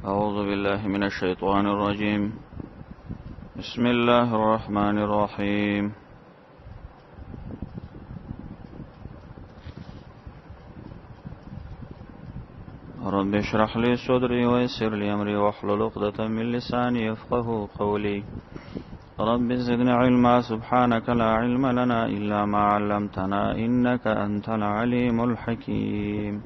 أعوذ بالله من الشيطان الرجيم. بسم الله الرحمن الرحيم. رب اشرح لي صدري ويسر لي أمري واحلل عقدة من لساني يفقهوا قولي. رب زدنا علما سبحانك لا علم لنا إلا ما علمتنا إنك أنت العليم الحكيم.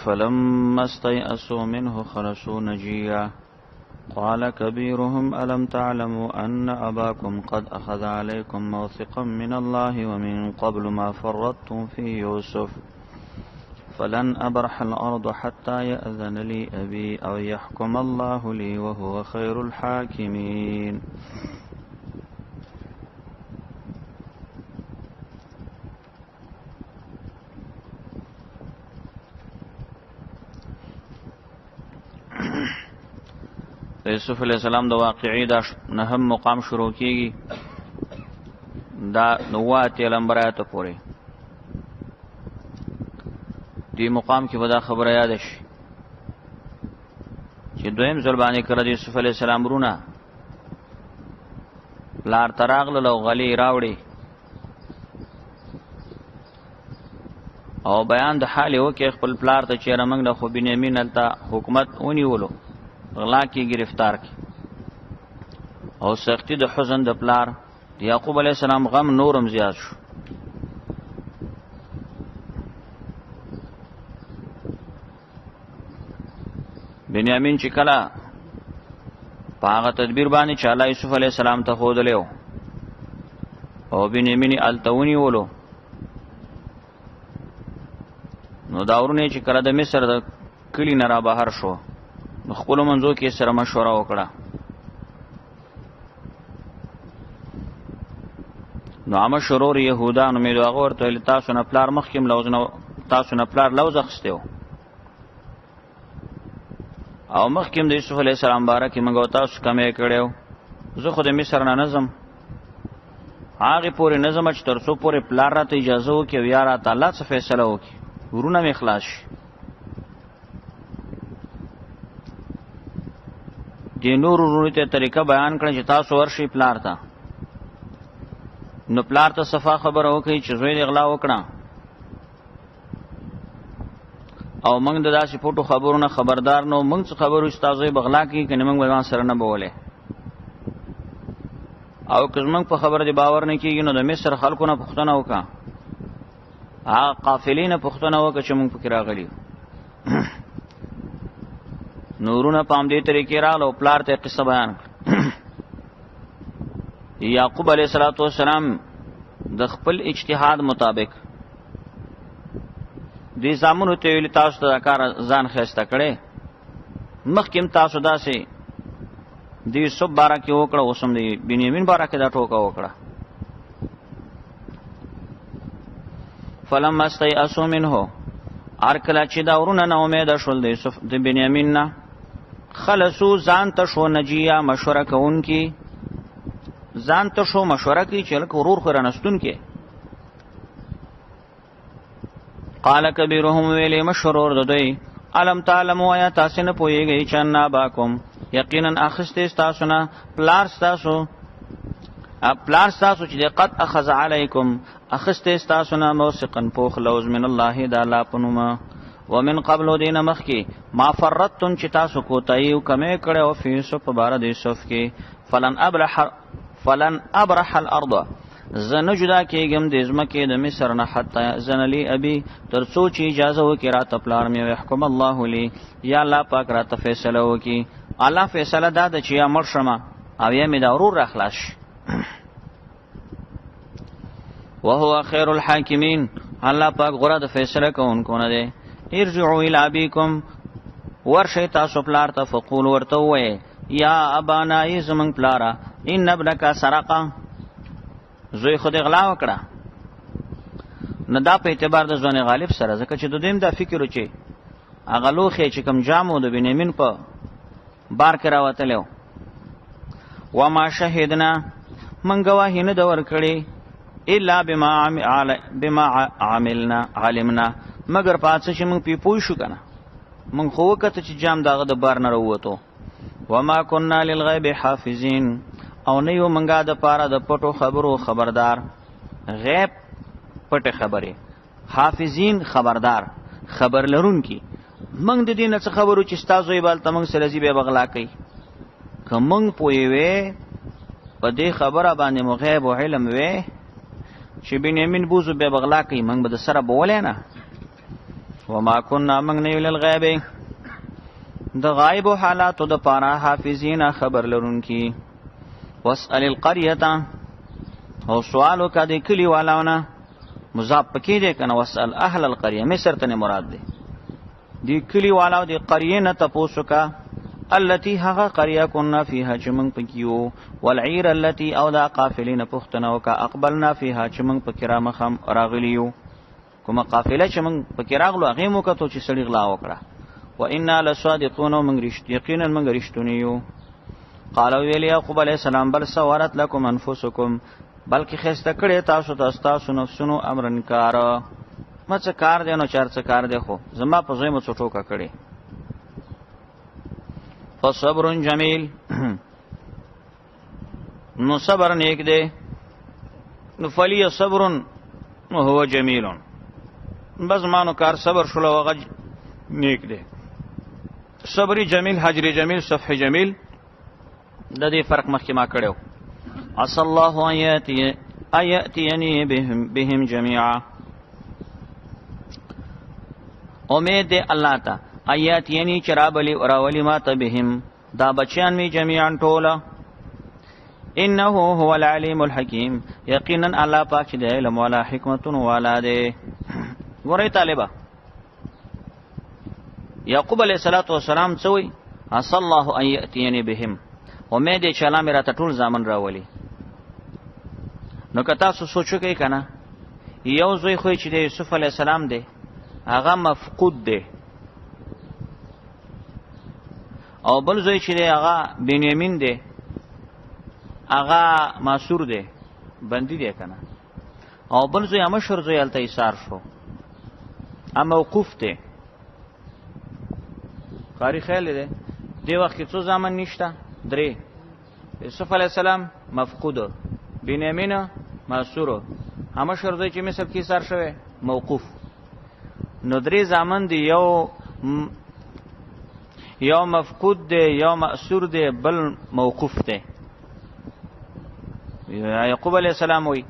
فلما استيئسوا منه خلصوا نجيا قال كبيرهم ألم تعلموا أن أباكم قد أخذ عليكم موثقا من الله ومن قبل ما فرطتم في يوسف فلن أبرح الأرض حتى يأذن لي أبي أو يحكم الله لي وهو خير الحاكمين. یوسف علیہ السلام د واقعي دا نهم مقام شروع کیږي دا 9 نمبر آیت پورې. دی مقام کې به دا خبره یاد شي چې دویم ځل باندې کړه د یوسف علیہ السلام ورونه لار تراغله لو غلی راوړي او بیان د حال یو کې خپل پلار ته چیرې موږ د خو بنیامین الته حکومت ونیولو غلا کی گرفتار کی او سختی د حزن د پلار د یعقوب علیہ السلام غم نورم زیات شو. بنیامین چې کله په هغه تدبیر باندې چې الله یوسف علیہ السلام ته ښودلی او بنیامین یې هلته ونیولو نو دا ورونه چې کله د مصر د کلي نه را بهر شو نو خپلو منځو کې سره مشوره وکړه. نو عامه شرور یهودانو مې هغه ورته ویل تاسو نه پلار مخکې لوز اخیستی و او مخکې د یوسف علیه السلام باره کې موږ تاسو کمی کړی و. زه خو د مصر نه نظم هغې پورې نظم چې تر څو پورې پلار راته اجازه وکړي او یا راته الله څه فیصله وکړي ورونه مې خلاص شي. دی نور ورونو ته طریقه بیان کړه چې تاسو ورشي پلار ته. نو پلار ته صفا خبره وکړي چې زوی د غلا وکړه او موږ د داسې پټو خبرونه خبردار نو موږ څه خبرو چې تاسو بغلا کوي کنه موږ به سره نه بوله او که موږ په خبره دی باور نه کیږي نو د مصر خلکو نه پوښتنه وکړه هغه قافلې نه پوښتنه وکړه چې موږ پکې راغلي نورونه پام دې طریقې راغلو پلار ته قصه بیان کړ. یعقوب علیہ السلام د خپل اجتهاد مطابق دې زامنو ته ویل تاسو ته کار ځان خسته کړي مخکې تاسو داسې دې سب بارا کې وکړه اوسم دې بنیامین بارا کې دا ټوکا وکړه. فلما استيئسوا منه ارکلا چې دا ورونه نه امید شول د یوسف د بنیامین نه خلصو ځان ته شو نجیا مشوره کوونکی ځان ته شو مشوره کوي چې لکه ورور خو رانستون کې. قال کبیرهم ویلی مشرور د دوی علم تعلموا یا تاسو نه پوهیږئ چې ان اباکم یقینا اخسته تاسو نه پلار تاسو چې قد اخذ علیکم اخسته تاسو نه موثقا پوخ لوز من الله د الله پنوما ومن قبل دین مخکی ما فرطتم چې تاسو کوتایو کمې کړه او فی یوسف بار د یوسف کې فلن ابرح الارض زنه جدا کېږم د ځمکې د مصر نه حتی اذن لی ابي تر څو چې اجازه وکړي راته پلار مې يحكم الله لی یا الله پاک راته فیصله وکړي. الله فیصله دا ده چې یا مړ شم او یا مې دا ورور راخلاص وهو خیر الحاکمین الله پاک غره د فیصله کوونکو نه دی. ارجعوا الى ابيكم ورشي تاسو پلار ته فقول ورته وې یا ابانا یزمن پلارا ان ابنک سرقا زوی خود غلا وکړه نه دا په اعتبار د ځوان غالب سره ځکه چې د دویم دا فکر و چې هغه لوخې چې کم جامو د بنیامین په بار کې راوتلو وما شهدنا من گواهی نه دور کړي الا بما علمنا مگر پاتې چې موږ پی پوه شو کنه موږ خو وکړه چې جام داغه د بار نه وروته وما كنا للغيب حافظين او نه یو منګه د پاره د پټو خبرو خبردار غیب پټه خبره حافظین خبردار خبر لرون کی منګ د دې نه څه خبرو چې تاسو یې بل تمنګ سلزی به بغلا کوي کومنګ پوي په دې خبره باندې مو غیب او علم وې چې بنیامین بوزو به بغلا کوي منګ به سره بولې نه وما كنا منګ نه ویل غیب د غایب حالاتو د پاره حافظین خبر لرون کی واسأل القريه او سوالو کا د کلی والاونه مضاف پکې دې کنه واسأل اهل القريه مصر ته مراد دي دی کلی والاو دی قریه نه تاسو کا التي هغه قريه كنا فيها چمن پکيو والعير التي او دا قافلين پختنو کا اقبلنا فيها چمن پکرا مخم راغلیو کومه قافله چمن پکراغلو هغه مو کتو چې سړی غلا وکړه وانا لصادقون من رشت یقینا من رشتونیو قالوا ویل یعقوب علیہ السلام بل سوارت لكم انفسکم بلکې خسته کړي تاسو نفسونو امرن کار ما څه کار دی نو چار څه کار دی خو زما په زوی مو څټوکا کړي فصبر جمیل نو صبر نیک دی نو فلی صبر هو جمیل بس مانو کار صبر شلو وغه نیک دی صبری جمیل حجری جمیل صفح جمیل د دې فرق مخکې ما کړو عسى الله ان ياتيني بهم جميعا امید الله تا آیات یعنی چرابلی اوراولی ما ته بهم دا بچیان می جميعا ټوله انه هو العلیم الحکیم یقینا الله پاک دی علم والا حکمت والا دی ورای طالبہ یعقوب علیہ الصلوۃ والسلام څوی عسى الله ان ياتيني بهم امید چې الله میرا ته ټول ځامن راولي نو که تاسو سوچو کوي کنه یو زوی خو چې د یوسف علی السلام دی هغه مفقود دی او بل زوی چې دی هغه بنیامین دی هغه ماسور دی بندي دی کنه او بل زوی مشر زوی الته ایثار شو اما موقوف دی قاری خیال دی دی وخت کې څو ځامن نشته درې یوسف علی السلام مفقود بنیامین ماسور اما شرطه چې مصر کې سر شوه موقوف نو درې زامن دی یو مفقود دی یو ماسور دی بل موقوف دی یعقوب علیہ السلام وی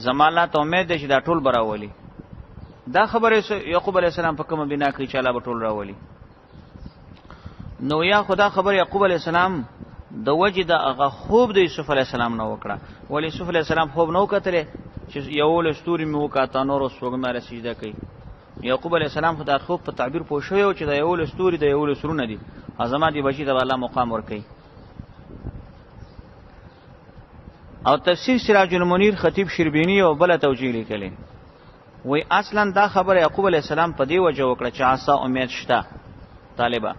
زمانه ته امید دی چې دا ټول براولي دا خبره یعقوب علیہ السلام په کومه بنا کې چې الله به ټول راولي نو یا خدا خبر یعقوب علیہ السلام د وجه د هغه خوب د یوسف علی السلام نو وکړه ولی یوسف علی السلام خوب نو کتل چې یو لستوري مې وکاته نور وسوګمره سجده کوي یعقوب علی السلام خدای خوب په تعبیر پوښیو چې د یو لستوري د یو لسرونه دي ازما دي بچی د الله مقام ور کوي او تفسیر سراج المنیر خطیب شربینی او بل توجیه لیکلی وی اصلا دا خبر یعقوب علی السلام په دی وجه وکړه چې آسا امید شته طالبہ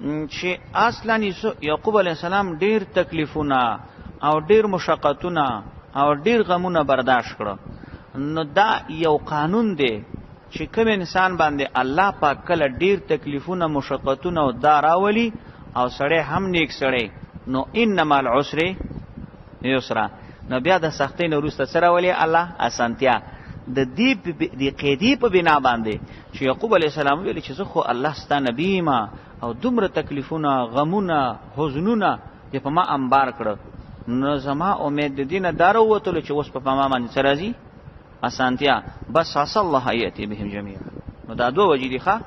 چې اصلا یعقوب علیہ السلام ډیر تکلیفونه او ډیر مشقتونه او ډیر غمونه برداشت کړو نو دا یو قانون دی چې کوم انسان باندې الله پاک کله ډیر تکلیفونه مشقتونه او داراولي او سړی هم نیک سړی نو انما العسر یسرا نو بیا د سختۍ نه وروسته سره ولي الله اسانتیا د دې قیدی په بنا باندې چې یعقوب علیہ السلام ویل چې زه خو الله ستا نبی ما او دومره تکلیفونه غمونه حزنونه چې په ما انبار کړ نو زما امید د دینه دارو وته چې اوس په ما باندې سره راځي اسانتیا بس عسى الله ایتی بهم جميعا نو دا دوه وجې دي ښا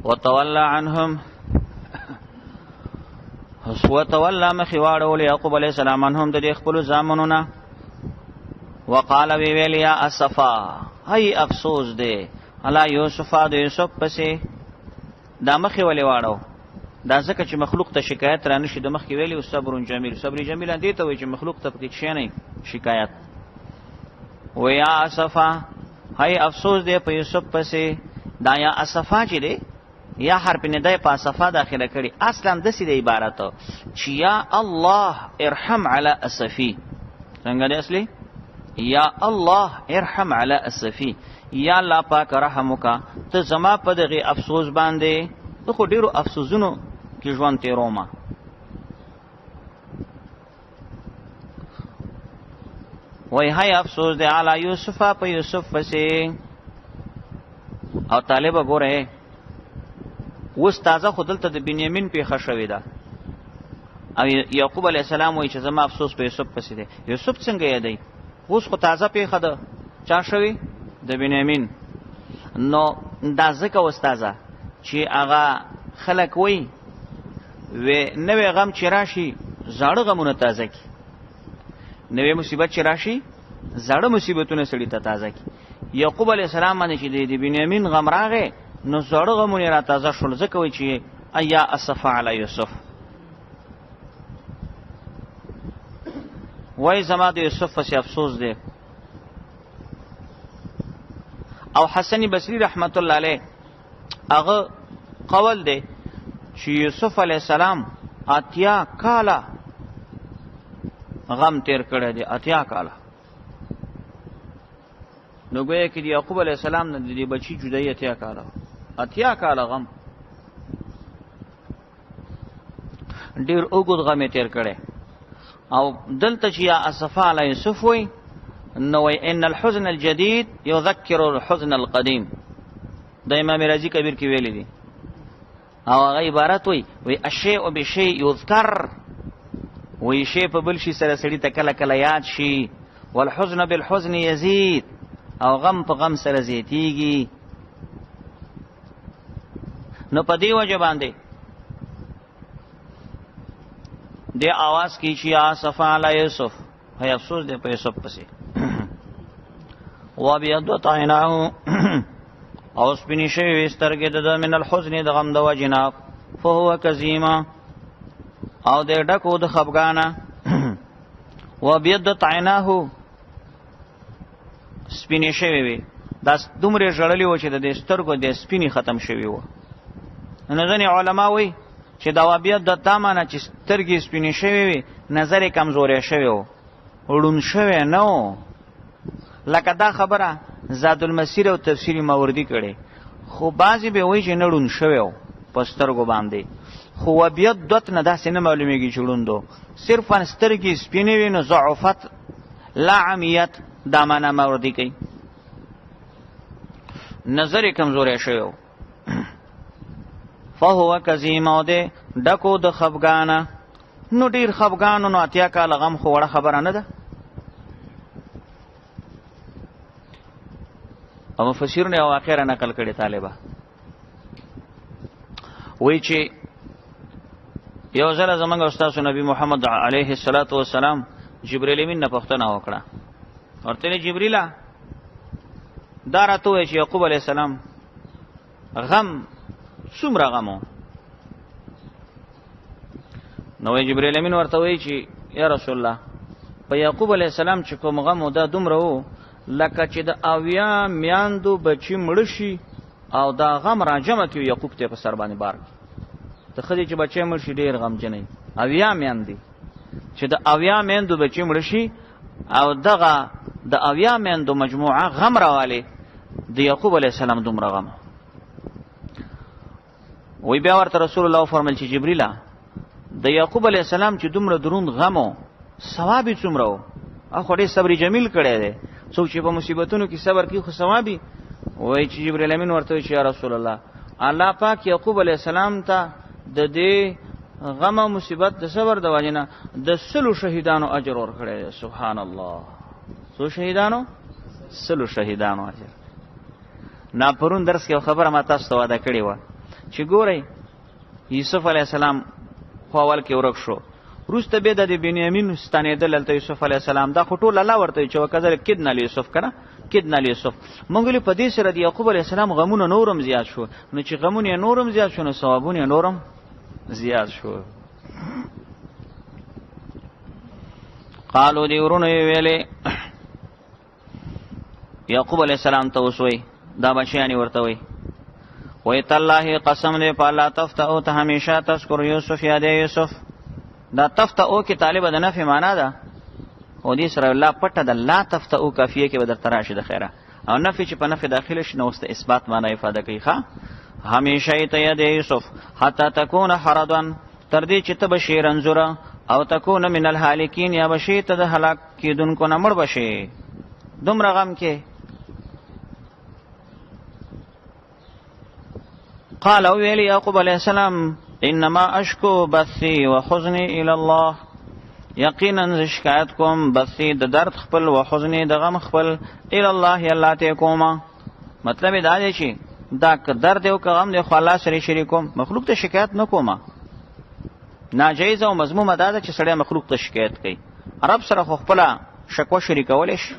وتولى عنهم وتولى مخواړو یعقوب علیہ السلام عنهم د خپل زامنونه وقال وی ویل یا اسفا هی افسوس دی الا یوسف د یوسف پسې دا مخې ولې واړو دا ځکه چې مخلوق ته شکایت را نشي د مخې ویلی او صبر جمیل صبر جمیل دې ته وایي چې مخلوق ته پکې شي نه شکایت و یا اسفا هی افسوس دی په یوسف پسې دا یا اسفا چې دی یا حرف ندای په صفه داخله کړي اصلا د سې د عبارت چې یا الله ارحم علی اسفی څنګه دی اصلي یا الله ارحم علی اسفی یا الله پاک رحم وکا ته زما په دغه افسوس باندې ته خو ډیرو افسوسونو کې ژوند تیروما وای هاي افسوس دی علی یوسف په یوسف پسې او طالب وګوره اوس تازه خودلته د بنیامین پیښه شوې ده او یعقوب علی السلام وایي چې زما افسوس په یوسف پسې دی یوسف څنګه یادای اوس خو تازه پیښه ده چا شوی د بنیامین نو دا ځکه استاده چې هغه خلک وایي و نوې غم چې راشي زاړه غمونه تازه کی نوې مصیبت چې راشي زاړه مصیبتونه سړی ته تازه کی یعقوب علی السلام باندې چې د بنیامین غم راغی نو زاړه غمونه را تازه شول ځکه وایي چې ایا اسف علی یوسف وای زما د یوسف پسې افسوس دی او حسن بصری رحمت الله علیه هغه قول دی چې یوسف علی السلام اتیا کاله غم تیر کړی دی اتیا کاله نو ګویا کې د یعقوب علی السلام نه د بچی جدای اتیا کاله غم ډیر اوږد غم تیر کړی او دلته چې یا اسفا علی یوسف وی نو ان الحزن الجديد يذكر الحزن القديم د امام رازی کبیر کې ویلي دي او هغه عبارت وی الشیء بشیء یذکر وی شی په بل شي سره سړی ته کله کله یاد شي والحزن بالحزن يزيد او غم په غم سره زیاتیږي نو په دی وجه باندې دی आवाज کی چې اسفا علی یوسف هي افسوس دی په یوسف پسې و بیضت عیناه او سپینې شوی سترګې د من الحزن د غم د وجنا فهو کظیما او د ډکو د خفګانه و بیضت عیناه سپینې شوی وي دا دومره ژړلې و چې د سترګو د سپینې ختم شوی و نو ځینې علما وایي چې دا وبیت د تامانه چې سترګې سپینې شوی وي نظر کمزورې شوی و وړون شوی نو لکه دا خبره زاد المسیر او تفسیر ماوردی کړي خو بعضی به وایي چې نړون شوی و په سترګو باندې خو وبیت دوت نه داسې نه معلومیږي چې وړوندو صرفا سترګې سپینې وي نو ضعفت لا عمیت دا معنا ماوردی کوي نظر کمزورې شوی و فهو کظیم او ده ډکو د خفګانه نو ډیر خفګانو نو اتیا کاله غم خو وړه خبره نه ده او مفسرونه او اخره نقل کړي طالبہ وای چې یو ځل زمونږ استاد نبی محمد علیه الصلاۃ والسلام جبرئیل امین نه پوښتنه وکړه ورته جبرئیل دا راته وای چې یعقوب علیه السلام غم څومره غمو نو جبرئیل امین ورته وای چې یا رسول الله په یعقوب علیه السلام چې کوم غم دا دومره وو لکه چې د اویا میاندو بچی مړ شي او دا غم راجمه کوي یعقوب ته په سر باندې بار ته خدي چې بچی مړ شي ډیر غم جنې اویا میاندې چې د اویا میاندو بچی مړ شي او دغه د اویا میاندو مجموعه غم راواله د یعقوب علیه السلام دومره غم وی بیا ورته رسول الله فرمایل چې جبرئیل د یعقوب علیه السلام چې دومره دروند غمو ثواب څومره وو اخو ډېر صبر جمیل کړی دی څوک چې په مصیبتونو کې صبر کوي خو ثوابي وای چې جبرئیل امین ورته وی چې یا رسول الله الله پاک یعقوب علیه السلام ته د دې غم او مصیبت د صبر د وجنه د 100 شهیدانو اجر ورکړی سبحان الله څو شهیدانو 100 شهیدانو اجر نا پرون درس کې خبره ما تاسو ته وعده کړې و چې ګورئ یوسف علی السلام خو اول کې ورک شو روسته به د بنیامین ستنیدل ته یوسف علی السلام دا خټول الله ورته چې وکړل کدن یوسف کنه کدن یوسف مونږ له پدې سره د یعقوب علی السلام غمونه نورم زیات شو نو چې غمونه نورم زیات شو نو ثوابونه نورم زیات شو قالو دی ورونه ویلې یعقوب علی السلام ته وسوي دا بچیانی ورته وي وی تالله قسم دې په الله تفتئو ته همیشه تذکر یوسف یاد یوسف. دا تفتئو کې طالب د نفي معنا ده او دې سره الله پټه د لا تفتئو کافیه کې بدر تراشه د خیره او نفي چې په نفي داخله شي نو است اثبات معنا ifade کوي. ښا همیشه ته یاد یوسف حتا تكون حرضا تر دې چې ته بشیر انزور او تكون من الهالکین یا بشی ته د هلاک کیدونکو نه مړ بشي. دومره غم کې قال ویلی یعقوب علیہ السلام انما اشکو بثی و حزنی الی الله یقینا شکایت کوم بثی د درد خپل و حزنی د غم خپل الی الله الله ته کوم. مطلب دا دی چې دا درد او غم د الله سره شریکوم مخلوق ته شکایت نه کوم. ناجیز او مذموم ده چې سړی مخلوق ته شکایت کوي. عرب سره خو خپل شکوه شریکول شي.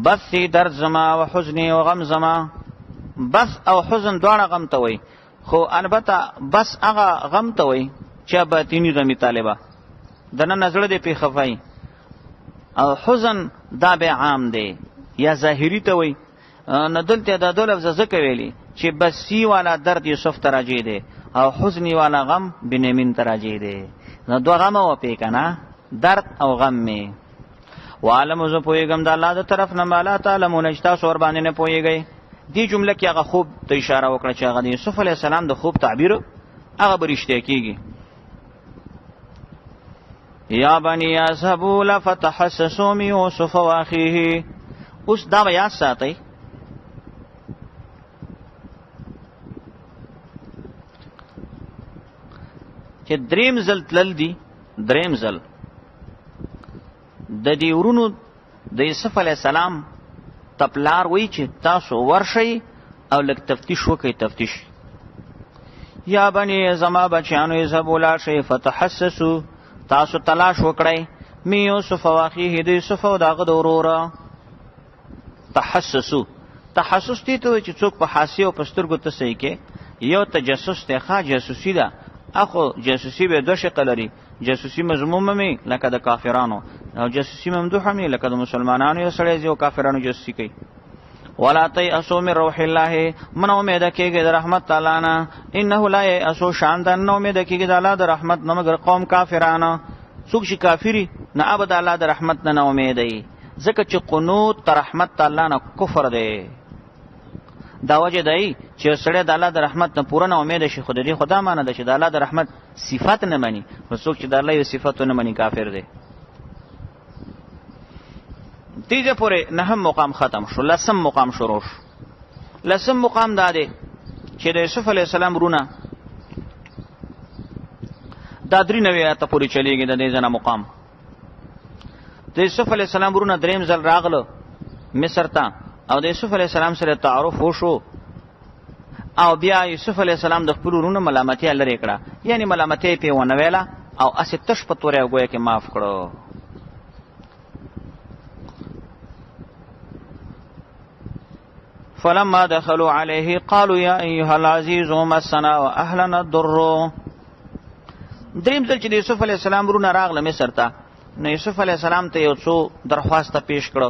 بثی درد زما و حزنی و غم زما. بس او حزن دواړه غم ته وای خو البته بس هغه غم ته وای چې باطینی غمی طالبہ دنه نظر دې په خفای او حزن دا به عام دی یا ظاهری ته وای نه دلته دا دوه لفظ زکه ویلی چې بسی والا درد یوسف تراجی دی او حزنی والا غم بنیامین تراجی دی. نو دوه غم و په کنا درد او غم می وعلم ز پویګم د الله د طرف نه مالا تعالی مونجتا سور باندې نه پویګی. دی جمله کې هغه خوب ته اشاره وکړه چې هغه د یوسف علی السلام د خوب تعبیر هغه برشته کیږي. یا بنی اذهبوا لفتحسسوا من یوسف واخیه. اوس دا بیا ساتي چې دریم ځل تلل دي دریم ځل د دې ورونو د یوسف علی السلام تپلار وی چې تاسو ورشي او لک تفتیش وکي تفتیش. یا بنی زما بچانو یذهبوا لا شی فتحسسوا تاسو تلاش وکړئ می یوسف واخیه د یوسف او دغه د وروره. تحسسوا تحسس دي ته چې څوک په حاسی او پسترګو ته صحیح کې یو تجسس ته ښه جاسوسي ده. اخو جاسوسي به دوه شکل لري. جاسوسي مذمومه می لکه د کافرانو او جاسوسي ممدوحه می لکه د مسلمانانو یو سړی او کافرانو جاسوسي کوي. ولا تیأسوا من روح الله من امید کېږي د رحمت تعالی نه انه لا یأسوا شاندن نو امید کېږي د الله د رحمت نه مگر قوم کافرانو. څوک چې کافری نه ابد الله د رحمت نه امید ای ځکه چې قنوت تر رحمت تعالی نه کفر دی. دا وجه دی چې سړی د الله د رحمت نه پوره نه امید شي. خود دې خدا معنی ده چې د الله د رحمت صفات نه مانی او څوک چې د الله یو صفات نه مانی کافر دی. دیجه پورې نهم مقام ختم شو. لسم مقام شروع شو. لسم مقام دا دی چې د یوسف علی السلام رونه دا 93 آیات پورې چلیږي د دې ځنه مقام. د یوسف علی السلام رونه دریم ځل راغلو مصر ته او د یوسف علی السلام سره تعارف وشو او بیا یوسف علی السلام د خپل ورونو ملامتي لري کړه. یعنی ملامتي په ونه ویلا او اسه تش په تورې وګوي کې معاف کړو. فلما دخلوا عليه قالوا يا ايها العزيز مسنا واهلنا الضر. دریم ځل چې د یوسف علی السلام ورونه راغله مصر ته نو یوسف علی السلام ته یو څو درخواست پیش کړو.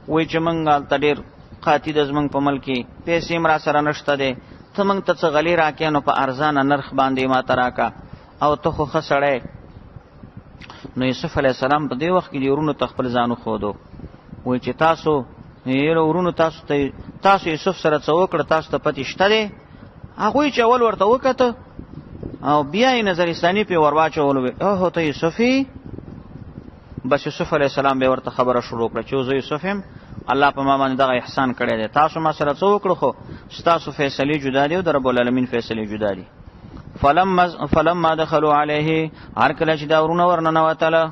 وای چې مونږ ته ډیر قاتی د زمنګ په ملکی پیسې مرا سره نشته ده ته مونږ ته څه غلی راکې نو په ارزانه نرخ باندې ما تراکا او ته خو خسړې. نو یوسف علی السلام په دې وخت کې ورونو تخپل ځانو خودو. وای چې تاسو یې ورونو تاسو یوسف سره څه وکړه تاسو ته پتی شته ده. هغه چې اول ورته وکړه او بیا یې نظر ثانی په ورواچول او ته یوسفی. بس یوسف علی السلام به ورته خبره شروع کړه چې زه یوسفم الله په ما باندې دغه احسان کړی دی. تاسو ما سره څه وکړو خو تاسو فیصله جدا دی او د رب العالمین فیصله جدا دی. فلما دخلوا عليه هر کله چې دا ورونه ورننه وتله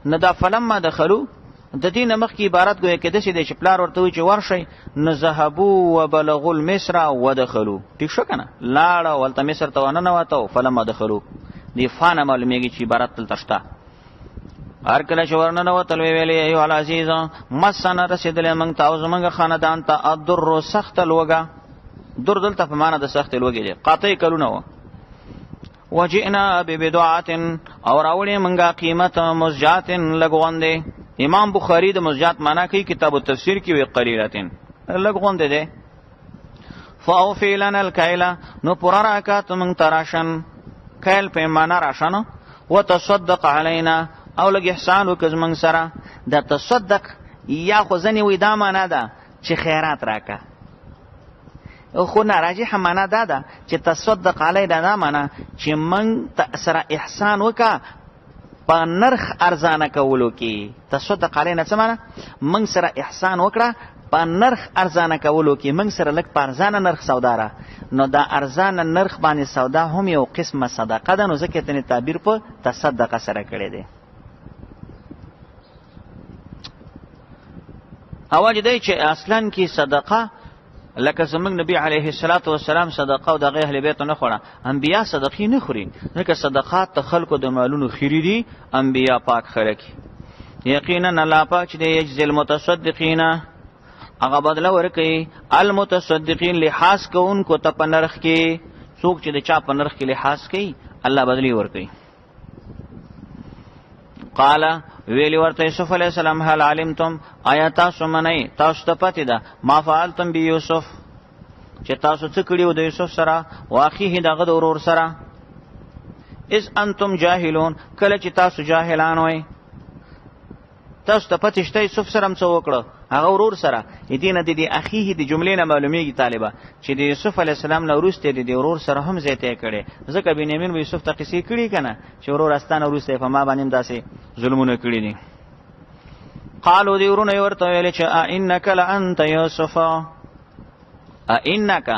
نه دا فلما دخلوا د دې نمخ کی عبارت ګویا کې د شي د شپلار ورته وي چې ورشي نذهبوا وبلغوا المصر ودخلوا. ټیک شو کنه لاړه ولته مصر ته ونه وته فلما دخلوا دی فانه معلومیږي چې عبارت تل تشتا. هر کله چې ورننه وتل ویلې ایو العزیز مسنا رسیدلې موږ ته او زمونږ خاندان ته الضر سخت لوګه. در دلته په معنا د سخت لوګي دی قاطع کلونه و. وجئنا ببضاعه اور اولې منګه قیمت مزجات لګوندې. امام بخاری د مزجات معنا کوي کتاب التفسیر کې وی قلیلتن لګوندې ده. فاوفی لنا الکیل نو پورا راکات من تراشن کیل پیمانه راشن وتصدق علینا او لګ احسان وکز من سره. د تصدق یا خو ځنې وې دا معنا ده چې خیرات راکا، خو نه راجح معنا دا ده چې تصدق علی دا معنا چې من سره احسان وکا په نرخ ارزانه کولو کې. تصدق علینا څه معنا؟ من سره احسان وکړه په نرخ ارزانه کولو کې، من سره لږ په ارزانه نرخ سودا را. نو دا ارزانه نرخ باندې سودا هم یو قسمه صدقه ده، نو ځکه ته تعبیر په تصدق سره کړی دی. اواج دی چې اصلا کې صدقه لکه زمونږ نبی علیه الصلاۃ والسلام صدقه او د اهل بیت نه خوړه، انبیا صدقې نه خوري، ځکه صدقات ته خلکو د مالونو خیری دي، انبیا پاک خلک. یقینا الله پاک چې یجزي المتصدقین هغه بدله ورکوي المتصدقین لحاظ کوونکو ته په نرخ کې. څوک چې د چا په نرخ کې لحاظ کوي الله بدلی ورکوي. قال ویلی ورته یوسف علیہ السلام هل علمتم آیا تاسو منئ، تاسو ته پته ده ما فعلتم بی یوسف چې تاسو څه کړیو د یوسف سره واخیه دغه د ورور سره. اذ انتم جاهلون کله چې تاسو جاهلان وئ، تاسو ته پته شته یوسف سره هم څه وکړه هغه ورور سره. دینه د دې اخیه د جملې نه معلومیږي طالبه چې د یوسف علی السلام نه وروسته د ورور سره هم زیاته کړي، ځکه بنیامین یوسف ته قصې کړي کنه چې ورور استانه وروسته په ما باندې داسې ظلمونه کړي دي. قالو دی ورونه ورته ویل چې انک لانت یوسف انک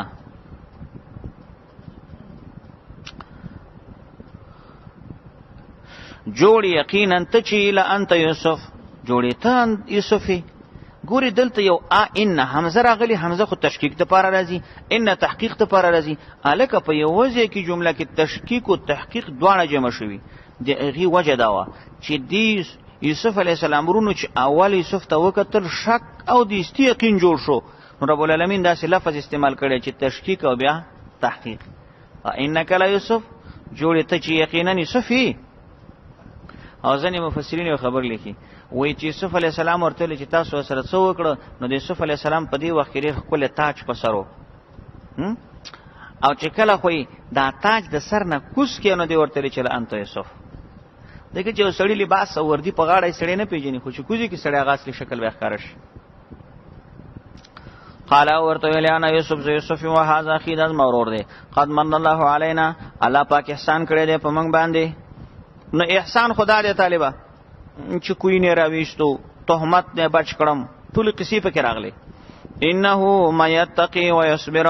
جوړ یقینا ته چې لانت یوسف جوړی ته یوسفی. ګوري دلته یو ان حمزه راغلی، حمزه خو تشکیک ته پاره راځي، ان تحقیق ته پاره راځي. الکه په یو ځای کې جمله کې تشکیک او تحقیق دواړه جمع شوي. د هغې وجه دا وه چې دی یوسف علیه السلام ورونو چې اول یوسف ته وکتل شک او د استی یقین جوړ شو، نو رب العالمین داسې لفظ استعمال کړی چې تشکیک او بیا تحقیق. انک لا یوسف جوړې ته چې یقینا یوسف یې. او ځینې مفسرین یو خبر لیکي وایي چې یوسف علیه السلام ورته ویل چې تاسو سره څه وکړه، نو د یوسف علیه السلام په دې وخت کې ډېر ښکلی تاج په سر و، او چې کله خو دا تاج د سر نه کوز کړی نو دې ورته ویل چې انت یوسف. دغه چې یو سړي لباس او وردي په غاړه یې سړی نه پېژني، خو چې کوزي کې سړی هغه اصلي شکل بیا ښکاره شي. قال ورته ویل انا یوسف زه یوسف و هذا اخي دا زما ورور دی. قد من الله علینا الله پاک احسان کړی دی په موږ باندې. نو احسان خدا دې طالبه چې کوی نه راويستو، تهمت نه بچ کړم، ټول قصې پکې راغلي. انه ما يتقي ويصبر.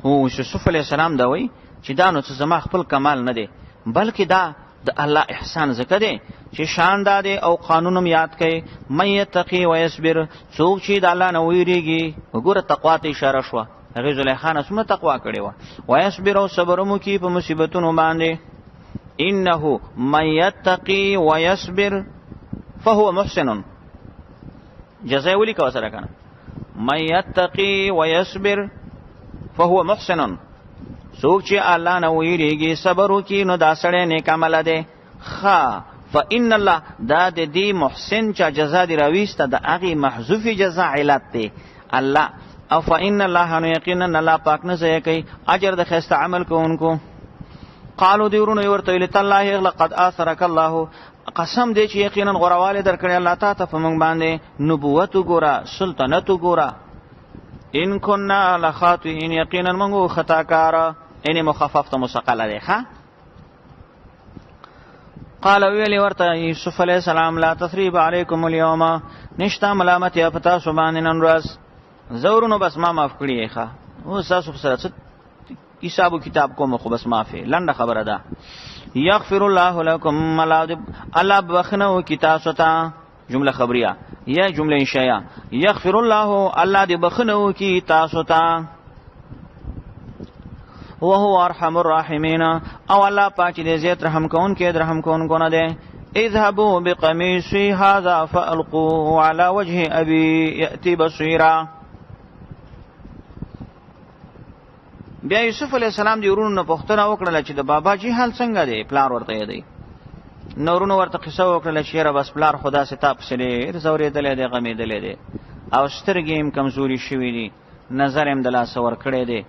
هو یوسف علیه السلام دا وایي چې دا نو څه زما خپل کمال نه دی، بلکې دا د الله احسان زکه دی چې شان داده او قانونم یاد کړي. من يتقي ويصبر څوک چې د الله نه ویریږي. وګوره تقوا ته اشاره شوه، هغې زلیخا نه څومره تقوا کړې وه. ويصبر او صبر مو کوي په مصیبتونو باندې. انه من يتقي ويصبر فهو محسن. جزای ولیکه سره کنه من يتقي ويصبر فهو محسن. څوک چې الله نه ویریږي صبر وکړي نو دا سړی نیک عمله دی. فإن الله دا د دې محسن چې جزا دی راویسته د هغې محذوفې جزا علت دی الله. او فإن الله نو یقینا الله پاک نه ضایع کوي اجر د ښایسته عمل کوونکو. قالو دی ورونو ورته ویل تالله لقد آثرک الله قسم دی چې یقینا غوروالی درکړی الله تا ته په موږ باندې. نبوت وګوره، سلطنت وګوره. ان كنا لخاطئین یقینا موږ خطاکاره، یعنی مخفف ته مثقله دی. ښه قال ویلی ورته یوسف علیه السلام لا تثریب علیکم اليوم نشته ملامتیا په تاسو باندې نن ورځ. زورونو بس ما معاف کړي. ښه اوس تاسو په سره څه حساب و کتاب کوم، خو بس معافی لنډه خبره ده. یغفر الله لكم الله بخنه وکي تاسو ته. جمله خبریه یا جمله انشائیه. یغفر الله الله دې بخنه وکي تاسو ته. وهو ارحم الراحمین او الله پاک دې زیات رحم کون کې رحم کون کو نه ده. اذهبوا بقميصي هذا فالقوه على وجه ابي ياتي بصيرا. بیا یوسف علیہ السلام دی ورونو نه پوښتنه وکړله چې د بابا جی حال څنګه دی، پلار ورته دی. نو ورونو ورته قصه وکړله چې یاره بس پلار خدا سي تا پسې ډېر ځورېدلی دی، غمېدلی دی او سترګې هم کمزوري شوي دي. نظر هم د لاسه ورکړی دی.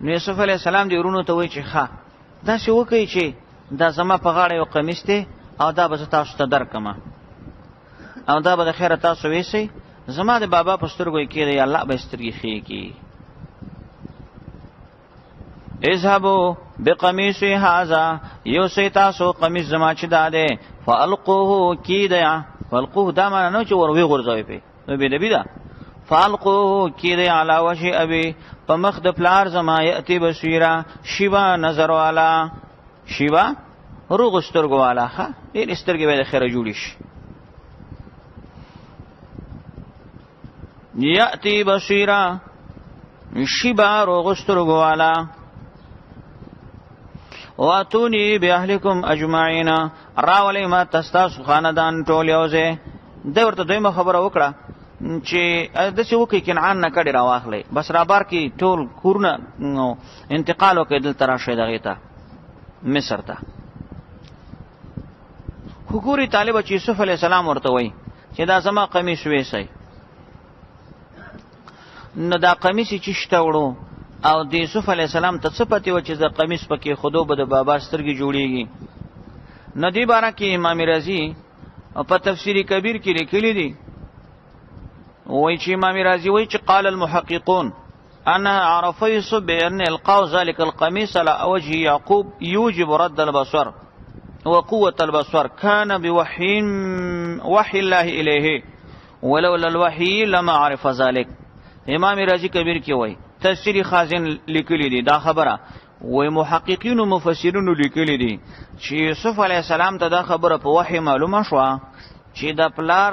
نو یوسف علیه السلام دی ورونو ته وایي چې ښه داسې وکړئ چې دا زما په غاړه یو قمیص دی او دا به زه تاسو ته درکړم او دا به د خیره تاسو ویسئ، زما د بابا په سترګو یې کېږدئ، الله به یې سترګې ښې کړي. اذهبوا بقمیصی هذا، یوسئ تاسو قمیص زما چې دا دی، فالقوه کیدیا، فالقوه دا معنی نه چې ور وی غورځوئ پې، نو بېدبي ده. فالقوه کیدی علی وجه ابي، په مخ د پلار زما، یأتی بصیرا، شیبا نظر والا، شیبا روغ سترګو والا، ښه ډېرې سترګې به یې د خیره جوړې شي. یأتی بصیرا، شیبا روغ سترګو والا. واتونی باهلکم اجمعین، راولئ ما تستاسو خاندان ټول یو ځای. دی ورته دویمه خبره وکړه چې داسې وکړئ کنعان نه کډې راواخلئ، بس رابار کې ټول کورونه انتقال وکړئ دلته راشئ دغې ته مصر ته. خو ګورې طالبه چې یوسف علیه السلام ورته وایي چې دا زما قمیص ویسئ، نو دا قمیص یې چې شته وړو او د یوسف علیه السلام ته څه پتې وه چې د قمیص پکې خودو به د بابا سترګې جوړېږي. نو دې باره کې امام رازي په تفسیر کبیر کې لیکلي دي، وایي چې امام رازي وایي چې قال المحققون انا عرف يوسف بان القاء ذلك القميص على وجه يعقوب يوجب رد البصر وقوة البصر، كان بوحي الله إليه ولولا الوحي لما عرف ذلك. امام رازي کبیر کې وایي تفسیر خازن لیکلی دی دا خبره، وی محققین و مفسرین لیکلی دی چې یوسف علیه السلام ته دا خبره په وحی معلومه شوه چې د پلار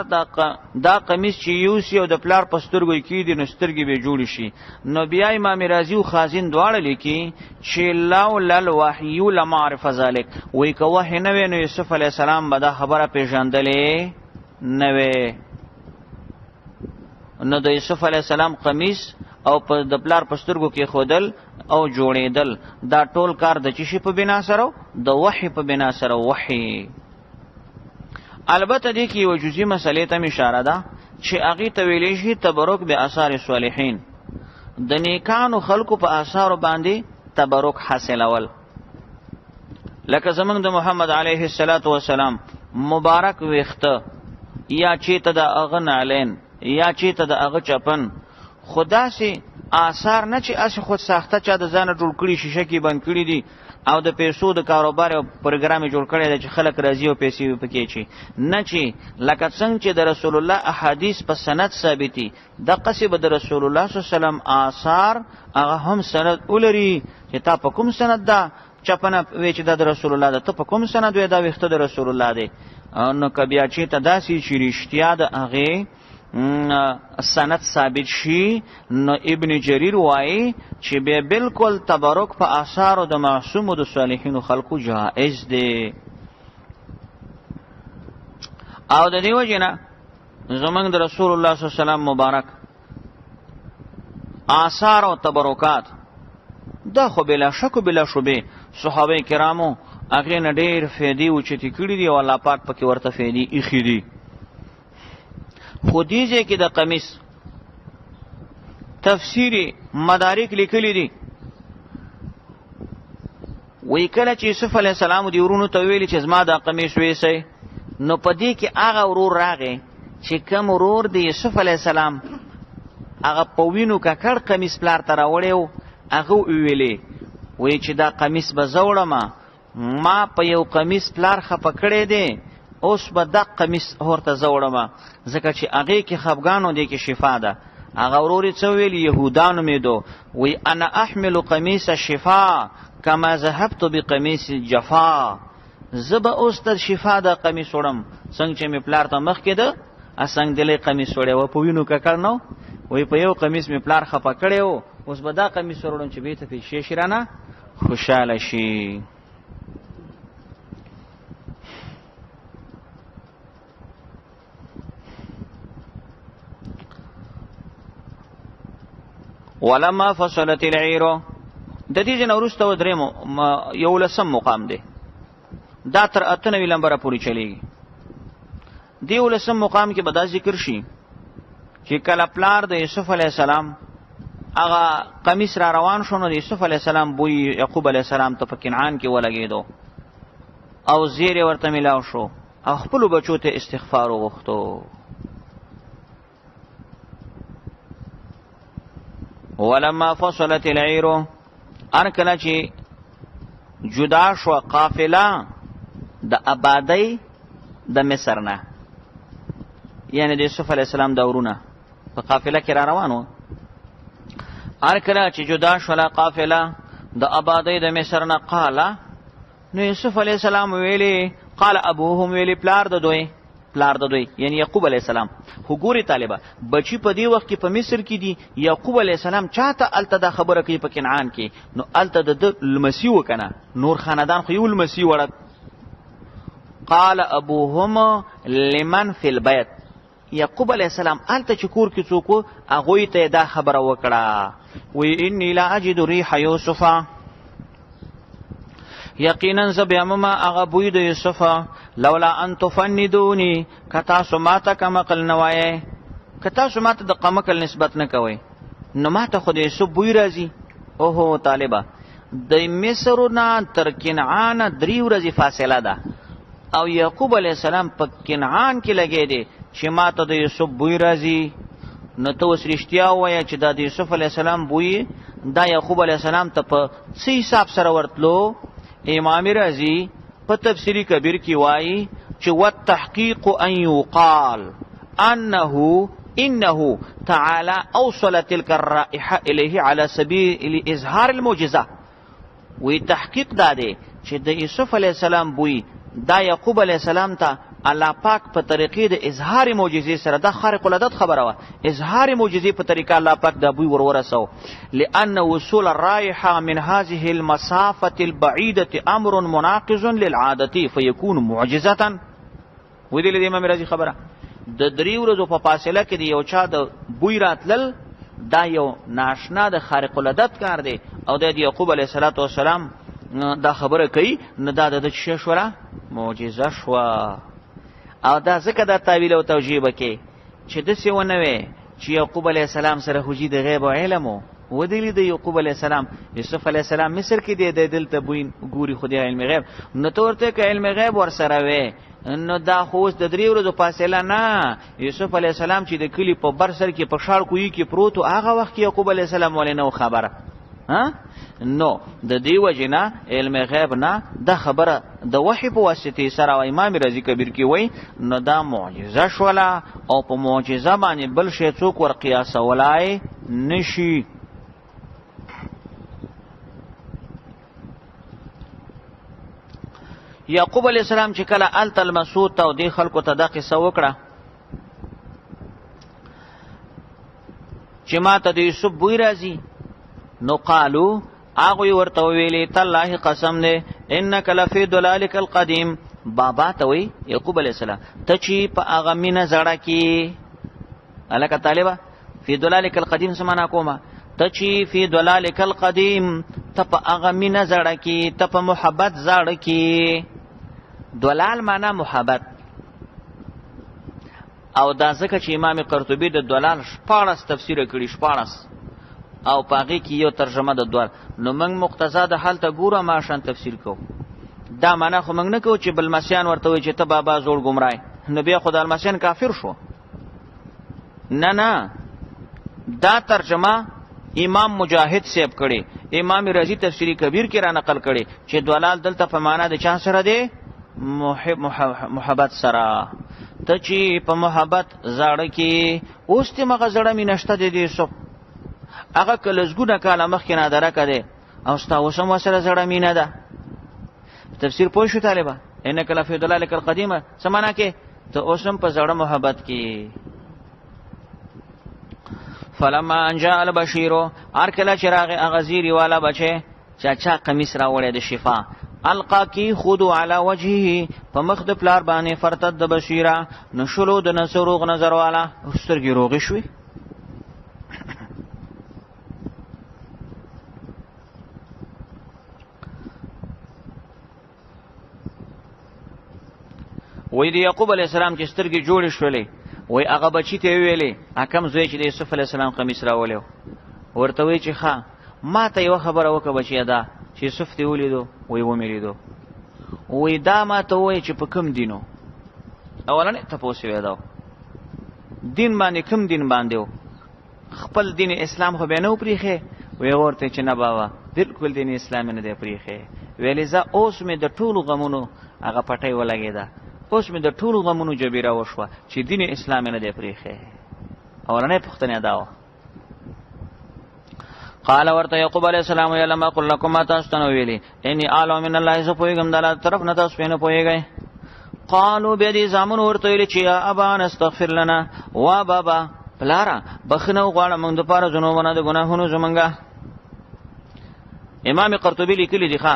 دا قمیص چې یوسی او د پلار په سترګو یې کېږدي نو سترګې به جوړې شي. نو بیا امام رازي او خازن دواړه لیکي چې لولا الوحی لما عرف ذلک، وی که وحی نه وی نو یوسف علیه السلام به دا خبره پېژندلې نه وی. نو د یوسف علیه السلام قمیص او په د پلار په سترګو کې خودل او جوړېدل دا ټول کار د چی شي په بنا سره، د وحی په بنا سره. وحی البته دې کې یو جزئی مسلې ته اشاره ده چې هغې ته ویلی شي تبرک به آثار صالحین، د نیکانو خلکو په آثارو باندې تبرک حاصلول. لکه زمونږ د محمد علیه السلام مبارک ویخته یا چېته د هغه نالین یا چېته د هغه چپن، خدا سي آثار نه چې اس خود ساخته چا د ځانه جوړ کړي، شیشه کې بند کړي دي او د پیسو د کاروبار او پروګرام جوړ کړی دی چې خلک راځي او پیسې پکې چی نه، چې لکه څنګه چې د رسول الله احادیث په سند ثابتي د قصب د رسول الله صلی الله علیه وسلم آثار هغه هم سند ولري چې تا په کوم سند دا چپنه وی چې د رسول الله ده، ته په کوم سند وی دا وخته د رسول الله دی. نو کبیا چې ته داسې چې رښتیا د هغه سند ثابت شي، نو ابن جریر وایي چې به بالکل تبرک په آثار د معصوم او د صالحینو خلقو جائز دی. او د دې وجه نه زمونږ د رسول الله صلی الله علیه وسلم مبارک آثار او تبرکات دا خو بلا شک و بلا شبه صحابه کرامو هغې نه ډېر فایدې اوچتې کړي دي او الله پاک پکې ورته فایدې ایښي دي. خو دې ځای کې د قمیص تفسیری مدارک لیکلی دي، وی کله چې یوسف علیه السلام دی ورونو ته ویلي چې زما دا قمیص ویسئ، نو په دې کې هغه ورور راغی چې کوم ورور د یوسف علیه السلام هغه په وینو ککړ قمیص پلار ته راوړی و، هغه وویلې وی چې دا قمیص به زه وړمه، ما په یو قمیص پلار خفه کړی دی، اوس به دا قمیص ورته زه وړمه، ځکه چې هغې کې خفګانو دی کې شفا ده. هغه ورور یې څه ویل؟ یهودانو میدو، وی انا احمل قمیص شفا کما ذهبت بقمیص جفا، زه به اوس د شفا د قمیص وړم څنګه چې مې پلار ته مخکې ده اسنګدلی قمیص وړی و، په وینو ککړ نه، وی په یو قمیص مې پلار خفه کړی و، اوس به دا قمیص وړم چې بیرته پیسې شي رانه خوشحاله شي. ولما فصلت العير، د دې جن وروسته و درېمو 11 مقام دی، دا تر 98 نمبره پورې چلیږي. دی 11 مقام کې به دا ذکر شي چې کله پلار د یوسف علی السلام هغه قمیص را روان شو نو د یوسف علی السلام بوی یعقوب علی السلام ته په کنعان کې ولګېدو او زیر ورته ملاو شو او خپلو بچو ته استغفار وغوښتو. ولما فصلت العیر، ان کله چې جدا شو قافله د آبادی د مصر نه، یعنی د یوسف علیه السلام دورونه په قافله کې را روانو، ان کله چې جدا شوله قافله د آبادی د مصر نه، قاله نو یوسف علیه السلام ویلی، قال ابوهم ویلی پلار د دوی یعنی یعقوب علیه السلام. خو ګوري طالبه بچی په دې وخت کې په مصر کې دي، یعقوب علیه السلام چاته الته دا خبره کوي په کنعان کې، نو الته د لمسی وکنه نور خاندان خو یو لمسی وړه. قال ابوهم لمن فی البیت، یعقوب علیه السلام الته چې کور کې څوک هغوی ته دا خبره وکړه، وی انی لا اجد ریح یوسف، یقینا زبیامما هغه بوی د یوسف، لولا ان تفندونی کتا سماته کمقل نوایه، کتا سماته د قمقل نسبت نه کوي نو ماته خو د یوسف بوی راځي. اوهو طالبه د مصر نه تر کنعان 3 ورځې فاصله ده او یعقوب علیه السلام په کنعان کې لګی دی چې ماته د یوسف بوی راځي، نو ته اوس رښتیا ووایه چې دا د یوسف علیه السلام بوی دا یعقوب علیه السلام ته په څه حساب سره ورتلو. امام رازی په تفسیری کبیر کې وایي چې والتحقیق ان یقال انه تعالی اوصل تلك الرائحه الیه على سبیل اظهار المعجزه. وی تحقیق دا دی چې د یوسف علیه السلام بوی دا یعقوب علیه السلام ته الله پاک په طریقې د اظهار معجزې سره، دا خارق العادت خبره وه، اظهار معجزې په طریقه الله پاک دا بوی ورورسو. لأن وصول الرائحه من هذه المسافه البعيده امر مناقض للعاده فيكون معجزه. ودې د امام رازی خبره د 3 ورځو په فاصله کې دی یو چا د بوی راتلل، دا یو ناشنا د خارق العادت کار دی او د یعقوب علیه السلام دا خبره کوي، نه دا د څه شوه معجزه شوه. او دا ځکه دا تعویل او توجیه وکي چې داسې ونه وي چې یعقوب علیه السلام سره خو د غیب او علم و دلی د یعقوب علیه السلام یوسف علیه السلام مصر کې دی د دلته بوین ګوري خو د علم غیب، نو ته ورته که علم غیب ورسره وي نو دا خو اوس د 3 ورځو فاصله نه. یوسف علیه السلام چې د کلي په بر سر کې په شاړ کوی کې پروت و هغه وخت کې یعقوب علیه السلام ولې نه خبره نو د دې وجه نه علم غیب نه دا خبره د وحی په واسطه سره او امام رازی کبیر کې وای نو دا معجزه شوله او په معجزه باندې بل شی څوک ور قیاسولای نشي. یعقوب علیہ السلام چې کله الته المسعود ته او دې خلکو ته دا قصه وکړه چې ماته د یوسف بوی راځي، نو قالو هغوی ورته ویلې تالله قسم دی انک لفی ضلالک القدیم، بابا ته وی یعقوب علیہ السلام ته چې په هغه مینه زړه کې الکه طالبه فی ضلالک القدیم څه معنا کومه، ته چې فی ضلالک القدیم ته په هغه مینه زړه کې، ته په محبت زړه کې. ضلال معنا محبت، او دا ځکه چې امام قرطبی د ضلال 14 تفسیر کړي 14 او پاغي کې یو ترجمه د دوار، نو موږ مقتضا د حال ته ګوره ما شان تفسیر کو. دا معنا خو موږ نه کو چې بل مسیان ورته وي چې ته بابا زوړ گمراه، نو بیا خدای المسیان کافر شو. نه دا ترجمه امام مجاهد سیب کړي، امام رازی تفسیری کبیر کې را نقل کړي چې دلال دلته په معنا د چا سره دی، محبت سره. ته چې په محبت زړه کې اوس ته مغه زړه می نشته دی سو هغه کلزګونه کاله مخکې نادره کړي او ستا وسم وسره زړه مینه ده. تفسیر پوه شو طالبه انک لفی ضلالک القدیمه سمانا کې ته اوسم په زړه محبت کې. فلما ان جاء البشیر ارکل چراغ اغزیری والا بچه چاچا قمیص را وړه د شفا القا کی خود علی وجهه په مخ د پلار باندې فرتد د بشیره نشلو د نسروغ نظر والا سترګې روغې شوې. وې د یعقوب علی السلام چې سترګې جوړې شولې وای هغه بچی ته ویلې حکم زوی چې د یوسف علی السلام قمیص راولیو ورته وی چې ښا ما ته یو خبره وکړه بچی دا چې یوسف ته ولیدو وای و مې لیدو وای دا ما ته وای چې په کوم دینو اولنې تاسو وې دا دین باندې کوم دین باندې خپل دین اسلام خو به نه پریخه وی ورته چې نه بابا بالکل دین اسلام نه دی پریخه ویلې ز اوس مې د ټولو غمونو هغه پټي ولګیدا اوس مې د ټولو غمونو جبیره وشوه چې دین اسلام نه دی پریخه اولنې پښتنه داو قال ورته یعقوب علیہ السلام یا لما قل لكم ما تستنو ویلی انی اعلم من الله ز پویګم دلا طرف نه تاسو نه پویګی قالوا بدی زامن ورته ویلی چې یا ابا نستغفر لنا وا بابا پلارا بخنو غواړم موږ د پاره جنوبونه د ګناهونو زمونږه امام قرطبی لیکلی دی ښا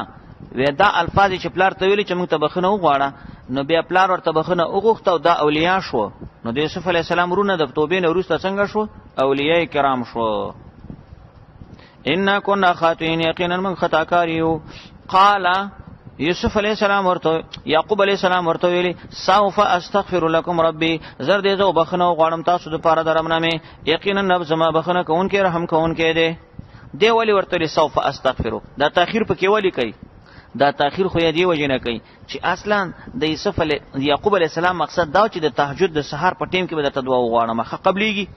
ودا الفاظ چې پلار ته ویلی چې موږ ته بخنو غواړه نو بیا پلار ورته بخنه وغوښته او دا اولیاء شو نو د یوسف علی السلام رونه د توبې نه وروسته څنګه شو اولیاء کرام شو ان كنا خاطئين یقینا من خطاکاریو قال یوسف علیہ السلام ورته یعقوب علیہ السلام ورته ویلی سوف استغفر لكم ربي زر دې زو بخنه غواړم تاسو د پاره درمنه مې یقینا نب زما بخنه کون کې رحم کون کې دی ولی ورته سوف استغفر دا تاخير پکې ولی کوي دا تاخير خو یې دی وجنه کوي چې اصلا د یوسف یعقوب علیہ السلام مقصد دا چې د تهجد د سحر په ټیم کې به د تدوا غواړم خو قبليږي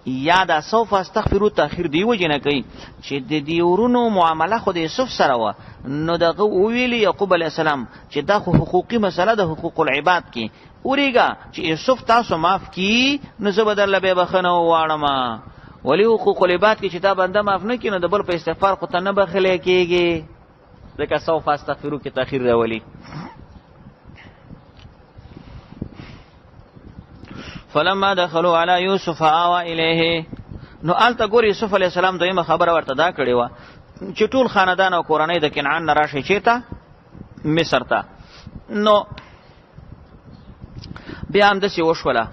یا دا سوف استغفرو تاخير دی وجنه کوي چې د دیورونو معامله خو د یوسف سره و نو دغه ویلی یعقوب علی السلام چې دا خو حقوقي مسله د حقوق العباد کې اوریګه چې یوسف تاسو معاف کی نو زه بدل به بخنه واړم ولی حقوق العباد کې چې تا بنده معاف نه کینو د بل په استغفار خو ته نه بخلې کیږي ځکه سوف استغفرو کې تاخير راولي فلما دخلوا على يوسف آوى اليه نو آلته ګور یوسف علی السلام دویمه خبره ورته دا کړې و چې ټول خاندان او کورنۍ د کنعان نه راشي چیرته مصر ته نو بیا هم داسې وشوله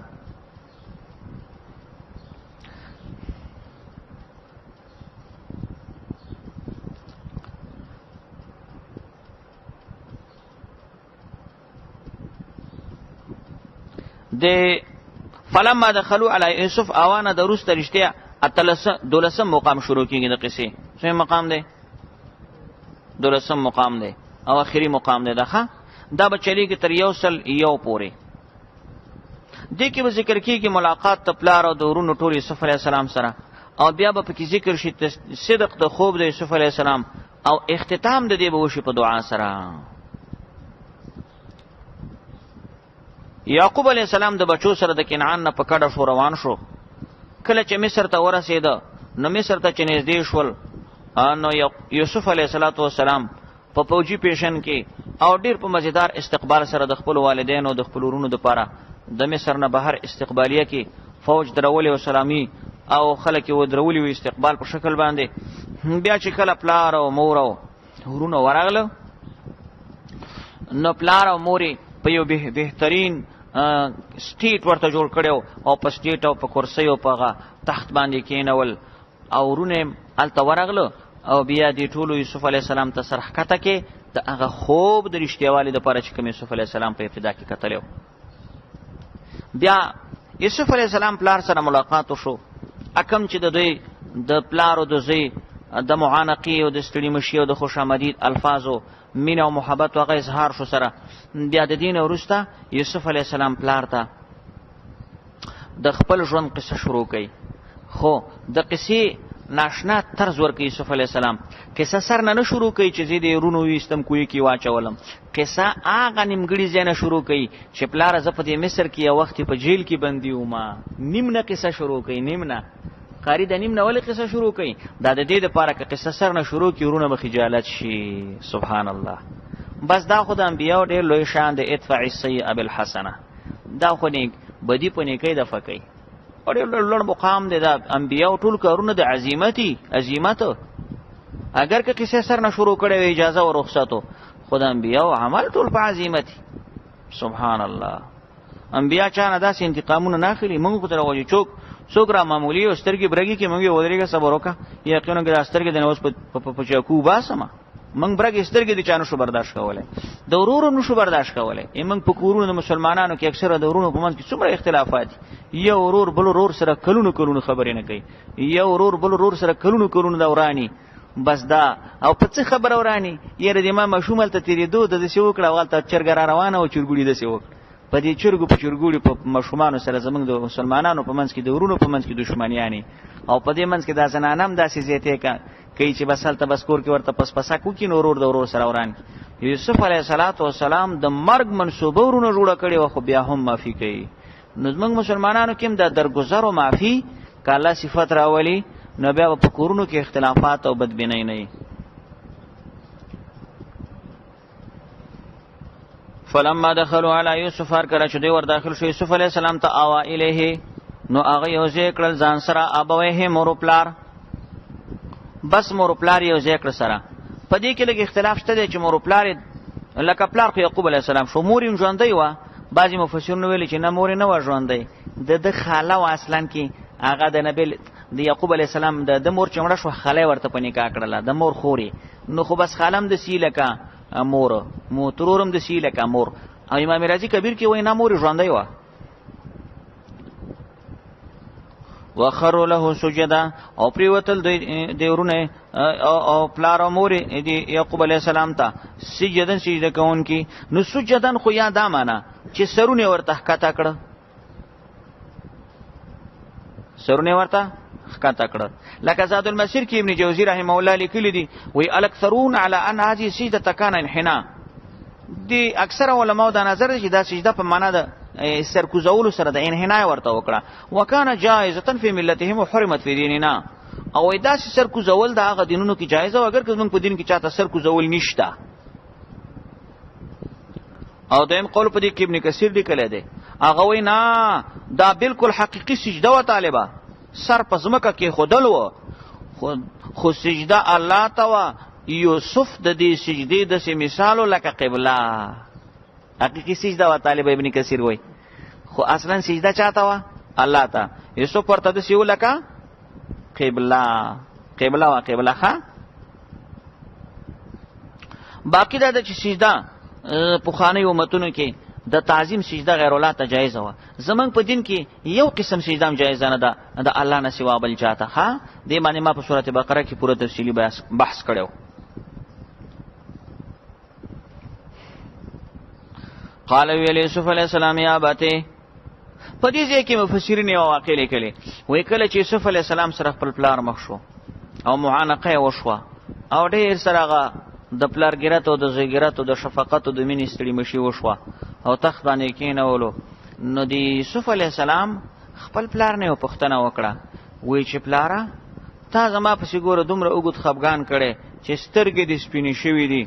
د فلما دخلوا على يوسف اوانا دروس ترشتیا دولسم مقام شروع کیږي د قصې څه مقام دی دولسم مقام دی او اخري مقام دی دغه دا بچلی کې تر یو سل یو پورې دې کې به ذکر کیږي ملاقات تپلار او دورونو ټول یوسف علی السلام سره او بیا به پکې ذکر شي صدق د خوب د یوسف علی السلام او اختتام د دې به وشي په دعا سره یعقوب علیہ السلام د بچو سره د کنعان نه پکړه شو روان شو کله چې مصر ته ورسېده نو مصر ته چې نږدې شول نو یوسف علیہ السلام په فوجي پیشن کې او ډیر په مزیدار استقبال سره د خپل والدین او د خپل ورونو لپاره د مصر نه بهر استقبالیه کې فوج درولې او سلامي او خلک و درولې او استقبال په شکل باندې بیا چې کله پلار او مور او ورونو ورغله نو پلار او موري په یو بهترین سټیټ ورته جوړ کړو او په سټیټ او په کرسي او په تخت باندې کېنول او ورونه الته ورغله او بیا دې ټولو یوسف علی السلام ته سره کته کې د هغه خوب د رښتیاوالي د پاره چې کوم یوسف علی السلام په ابتدا کې کتلو بیا یوسف علی السلام پلار سره ملاقات وشو اکم چې د دوی د پلار او د زوی د معانقي او د ستړي مشي او د خوشامدید الفاظو مين او محبت او اظهار شو سره بیا د دین ورسته یوسف علی السلام پلار ته د خپل ژوند قصه شروع کړي خو د قصې ناشنا طرز ورکړي یوسف علی السلام قصه سر نه شروع کړي چې زی د رونو وستم کوی کی واچولم قصه هغه نیمګړي ځنه شروع کړي چې پلار ز په دې مصر کې یو وخت په جیل کې بندي ومه نیمنه قصه شروع کړي نیمنه قاری د نیمنه ولې قصه شروع کړي دا د دې لپاره چې قصه سر نه شروع کړي رونه بخجالت شي سبحان الله بس دا خدای انبیاء ډېر لوی شان د ادفع السیئه بالحسنه دا خو نه بدی په نیکي د فکې او ډېر لوړ مقام دی دا انبیاء ټول کارونه د عظمت اگر که قصه سر نه شروع کړي اجازه او رخصتو خدای انبیاء عمل ټول په عظمت سبحان الله انبیاء چانه داسې انتقامونه نه اخلي موږ خو تر وځي څوک را معمولی او سترګې برګي کې موږ ودرېګه صبر وکړه یقینا کې سترګې د نوښت په چاکو باسمه موږ برګ سترګې د چانو شو برداشت کولای د ورورو نشو برداشت کولای موږ په کورونو د مسلمانانو کې اکثره د ورونو په منځ کې څومره اختلافات یو ورور بل ورور سره کلونو خبرې نه کوي یو ورور بل ورور سره کلونو دورانی بس دا او په څه خبر ورانی یره د ما مشومل ته تیری دو د څه وکړه والته چرګ روانه او چرګوړي د څه وکړه په دې چرګوړي په مشومان سره زمنګ د مسلمانانو په منځ کې د ورونو په منځ کې دښمنیانی او په دې منځ کې دا زنانم داسې زیاته کوي چې بس هلته بس کور کې ورته پسپسا کوکې نورور د ورور سره وران یوسف علیه السلام د مرګ منسوبه ورونه جوړه کړي و خو بیا هم معافي کوي نو زمنګ مسلمانانو کې د درگذر او معافي کاله صفات راولي نو بیا په کورونو کې اختلافات او بدبینۍ نه فلما دخلوا على يوسف هرکله چې دوی ور داخل شو یوسف علیه السلام ته آوا الیه نو هغه یو ځای کړل ځان سره ابویه مور پلار بس مور پلار یو ځای کړ سره په دې کې لږ اختلاف شته دی چې مور پلار لکه پلار خو یعقوب علیه السلام شو مور یې ژوندۍ وه بعضې مفسرون ویلي چې نه مور یې نه وه ژوندۍ د خاله وه اصلا کې هغه د نبی د یعقوب علیه السلام د مور چې مړه شوه خاله یې ورته په نکاح کړله د مور خور نو خو بس خاله هم داسې لکه مور ترور هم داسې لکه مور او امام رازي کبیر کې وایي نه مور یې ژوندۍ وه وخروا له سجدا او پریوتل دی ورونه او پلار او مور دی یعقوب علیه السلام ته سجدن سجده کوونکی نو سجدن خو یا دا معنا چې سرونه ورته ښکته کړه سرونه ورته ښکته کړه لکه زاد المسیر کې ابن جوزی رحمه الله لیکلی دی وی الاکثرون علی ان هذه سجده کان انحناء دی اکثر علماء دا نظر دی چې دا سجده په معنا ده سرکوزولو سره د انحناء ورته وکړه وکانه جائزه فی ملتهم وحرمت فی دیننا او دا سرکوزول د هغه دینونو کې جایزه و اگر که موږ په دین کې چاته سرکوزول نشته او دیم قول په دې کې ابن کثیر لیکلی دی هغه وی نه دا بالکل حقیقي سجده و طالبه سر په ځمکه کې خودل و خو سجده الله ته و یوسف د دې سجدې داسې مثالو لکه قبله حقیقي سجده و طالب ابن کثیر وای خو اصلا سجده چاته و الله ته یوسف ورته د سیو لکه قبله و قبله ښه باقی دا چې سجده پخوانی امتونو کې د تعظیم سجده غیر الله ته جایز و زمنګ په دین کې یو قسم سجده هم جایز نه ده د الله نه سوا بل چاته ها دې باندې ما په سورته بقره کې پوره تفصیلی بحث کړو قال ویل یوسف علیہ السلام یا اباته په دې ځای کې مفسرین یو واقع لیکلي وای کله چې یوسف علیہ السلام سره خپل پلار مخ شو او معانقه وشوه او ډېر سره د پلار ګیرت او د زوی ګیرت او د شفقت او د مینې ستړي مشي وشوه او تخت باندې کېنولو نو د یوسف علیہ السلام خپل پلار نه پوښتنه وکړه وای چې پلاره تا زما پسې ګوره دومره اوږد خفګان کړی چې سترګې دې سپینې شوي دي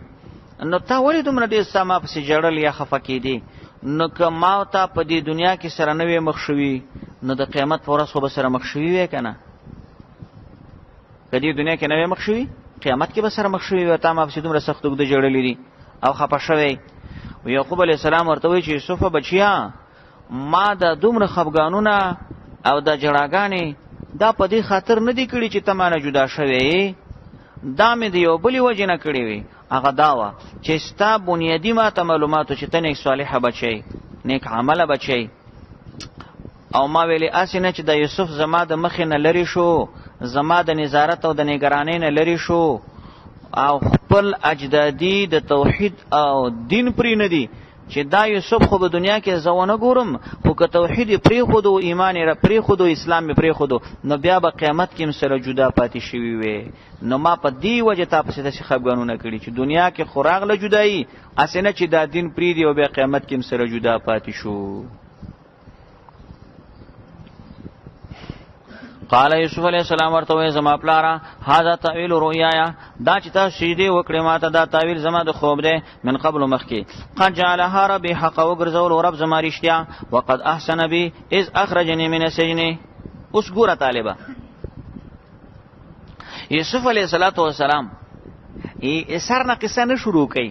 نو تا ولې دومره ډېر سما پسې جړل یا خفه کېدې نو که ما تا په دې دنیا کې سره نه وې مخ شوي نو د قیامت په ورځ خو به سره مخ شوي وې که نه که دې دنیا کې نه وې مخ شوي قیامت کې به سره مخ شوي وې تا ما پسې دومره سخت اوږده جړلې دي او خفه شوی یعقوب علیه السلام ورته وایي چې یوسفه بچیا ما د دومره خفګانونه او د جړاګانې دا په دې خاطر نه دي کړي چې ته مانه جدا شوی دا مې د یو بلې وجې نه کړې وي هغه دا وه چې ستا بنیادي ما ته معلوماتو چې ته نیک صالحه بچی نیک عمله بچی او ما ویلې اسې نه چې د یوسف زما د مخې نه لرې شو زما د نظارت او د نگرانۍ نه لرې شو او خپل اجدادي د توحید او دین پرې نه دي چې دا یوسف خو په دنیا کې زه ونه ګورم خو که توحید یې پرېښودو ایمان یې پرېښودو اسلام یې پرېښودو نو بیا به قیامت کې هم سره جدا پاتې شوي وې نو ما په دې وجه تا پسې داسې خفګانونه کړي چې دنیا کې خو راغله جدایي هسې نه چې دا دین پرېږدي او بیا قیامت کې هم سره جدا پاتې شو قال یوسف علیہ السلام ورته وای زما پلاره هاذا تعویل رؤیایا دا چې تاسو سجدې وکړې ماته دا تعویل زما د خوب دی من قبل مخکې قد جعلها ربي حقا وګرځولو رب زما رښتیا وقد احسن بي اذ اخرجني من السجن اوس ګوره طالبه یوسف علیہ السلام سر نه قصه نه شروع کوي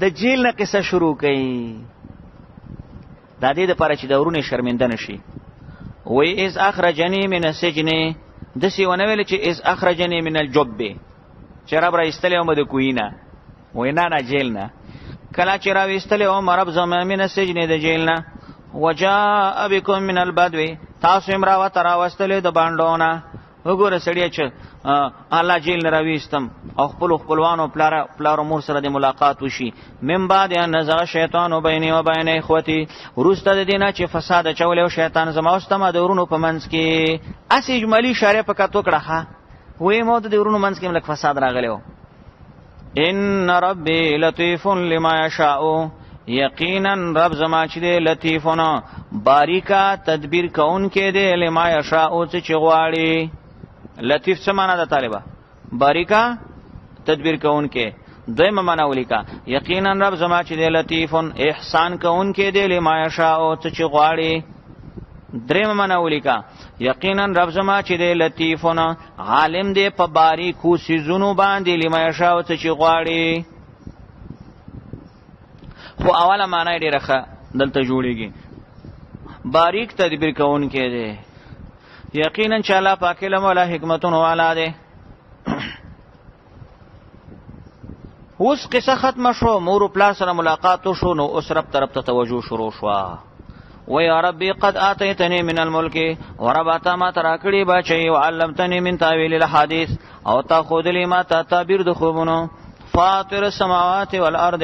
د جیل نه قصه شروع کوي دا دې دپاره چې د ورونې شرمنده نشي وی از اخرجنی من السجن دسی ونه ویل چې از اخرجنی من الجب چې رب را ایستلی ومه د کوینه وینا نه جیل نه. کله چې راویستلې عمر رب زما من السجن د جیل نه، وجاء بكم من البدو، تاسو هم راوستلې د باندونه. وګوره سړی چې الله جیل نه راویستم او خپلوانو پلار مور سره د ملاقات وشي. من بعد ان نزغ شیطان بیني و بین اخوتي، وروسته د دینه چې فساد چولې او شیطان زما واستم د ورونو په منځ کې. اس اجمالی اشاره پکې تو کړه وې مو د ورونو منځ کې ملک فساد راغلی. ان ربي لطيف لما يشاء، یقینا رب زما چې دی لطیفونه باریکا تدبیر کون کې دی لما یشاء چې غواړي. لطیف څه معنا ده طالبہ؟ باریکا تدبیر کون کې. دویمه معنا ولیکا یقینا رب زما چې دی لطیفون احسان کون کې دی لما یشاء چې غواړي. دریمه معنا ولیکا یقینا رب زما چې دی لطیفون عالم دی په باریکو سيزونو باندې لما یشاء چې غواړي. خو اوله معنا ډیره ښه دلته جوړیږي، باریک تدبیر کون کې دی. یقینا چې الله پاک علم ولا حکمتونه والا دی. اوس قصه ختم شو، مور پلار سره ملاقات شو، نو اوس رب طرف ته توجه شروع شو. و یا ربی قد آتیتنی من الملک، و رب اتا ما تراکړي بچي، او علمتنی من تاویل الحدیث، او تا خودلی ما ته تعبیر د خوبونو. فاطر السماوات والارض،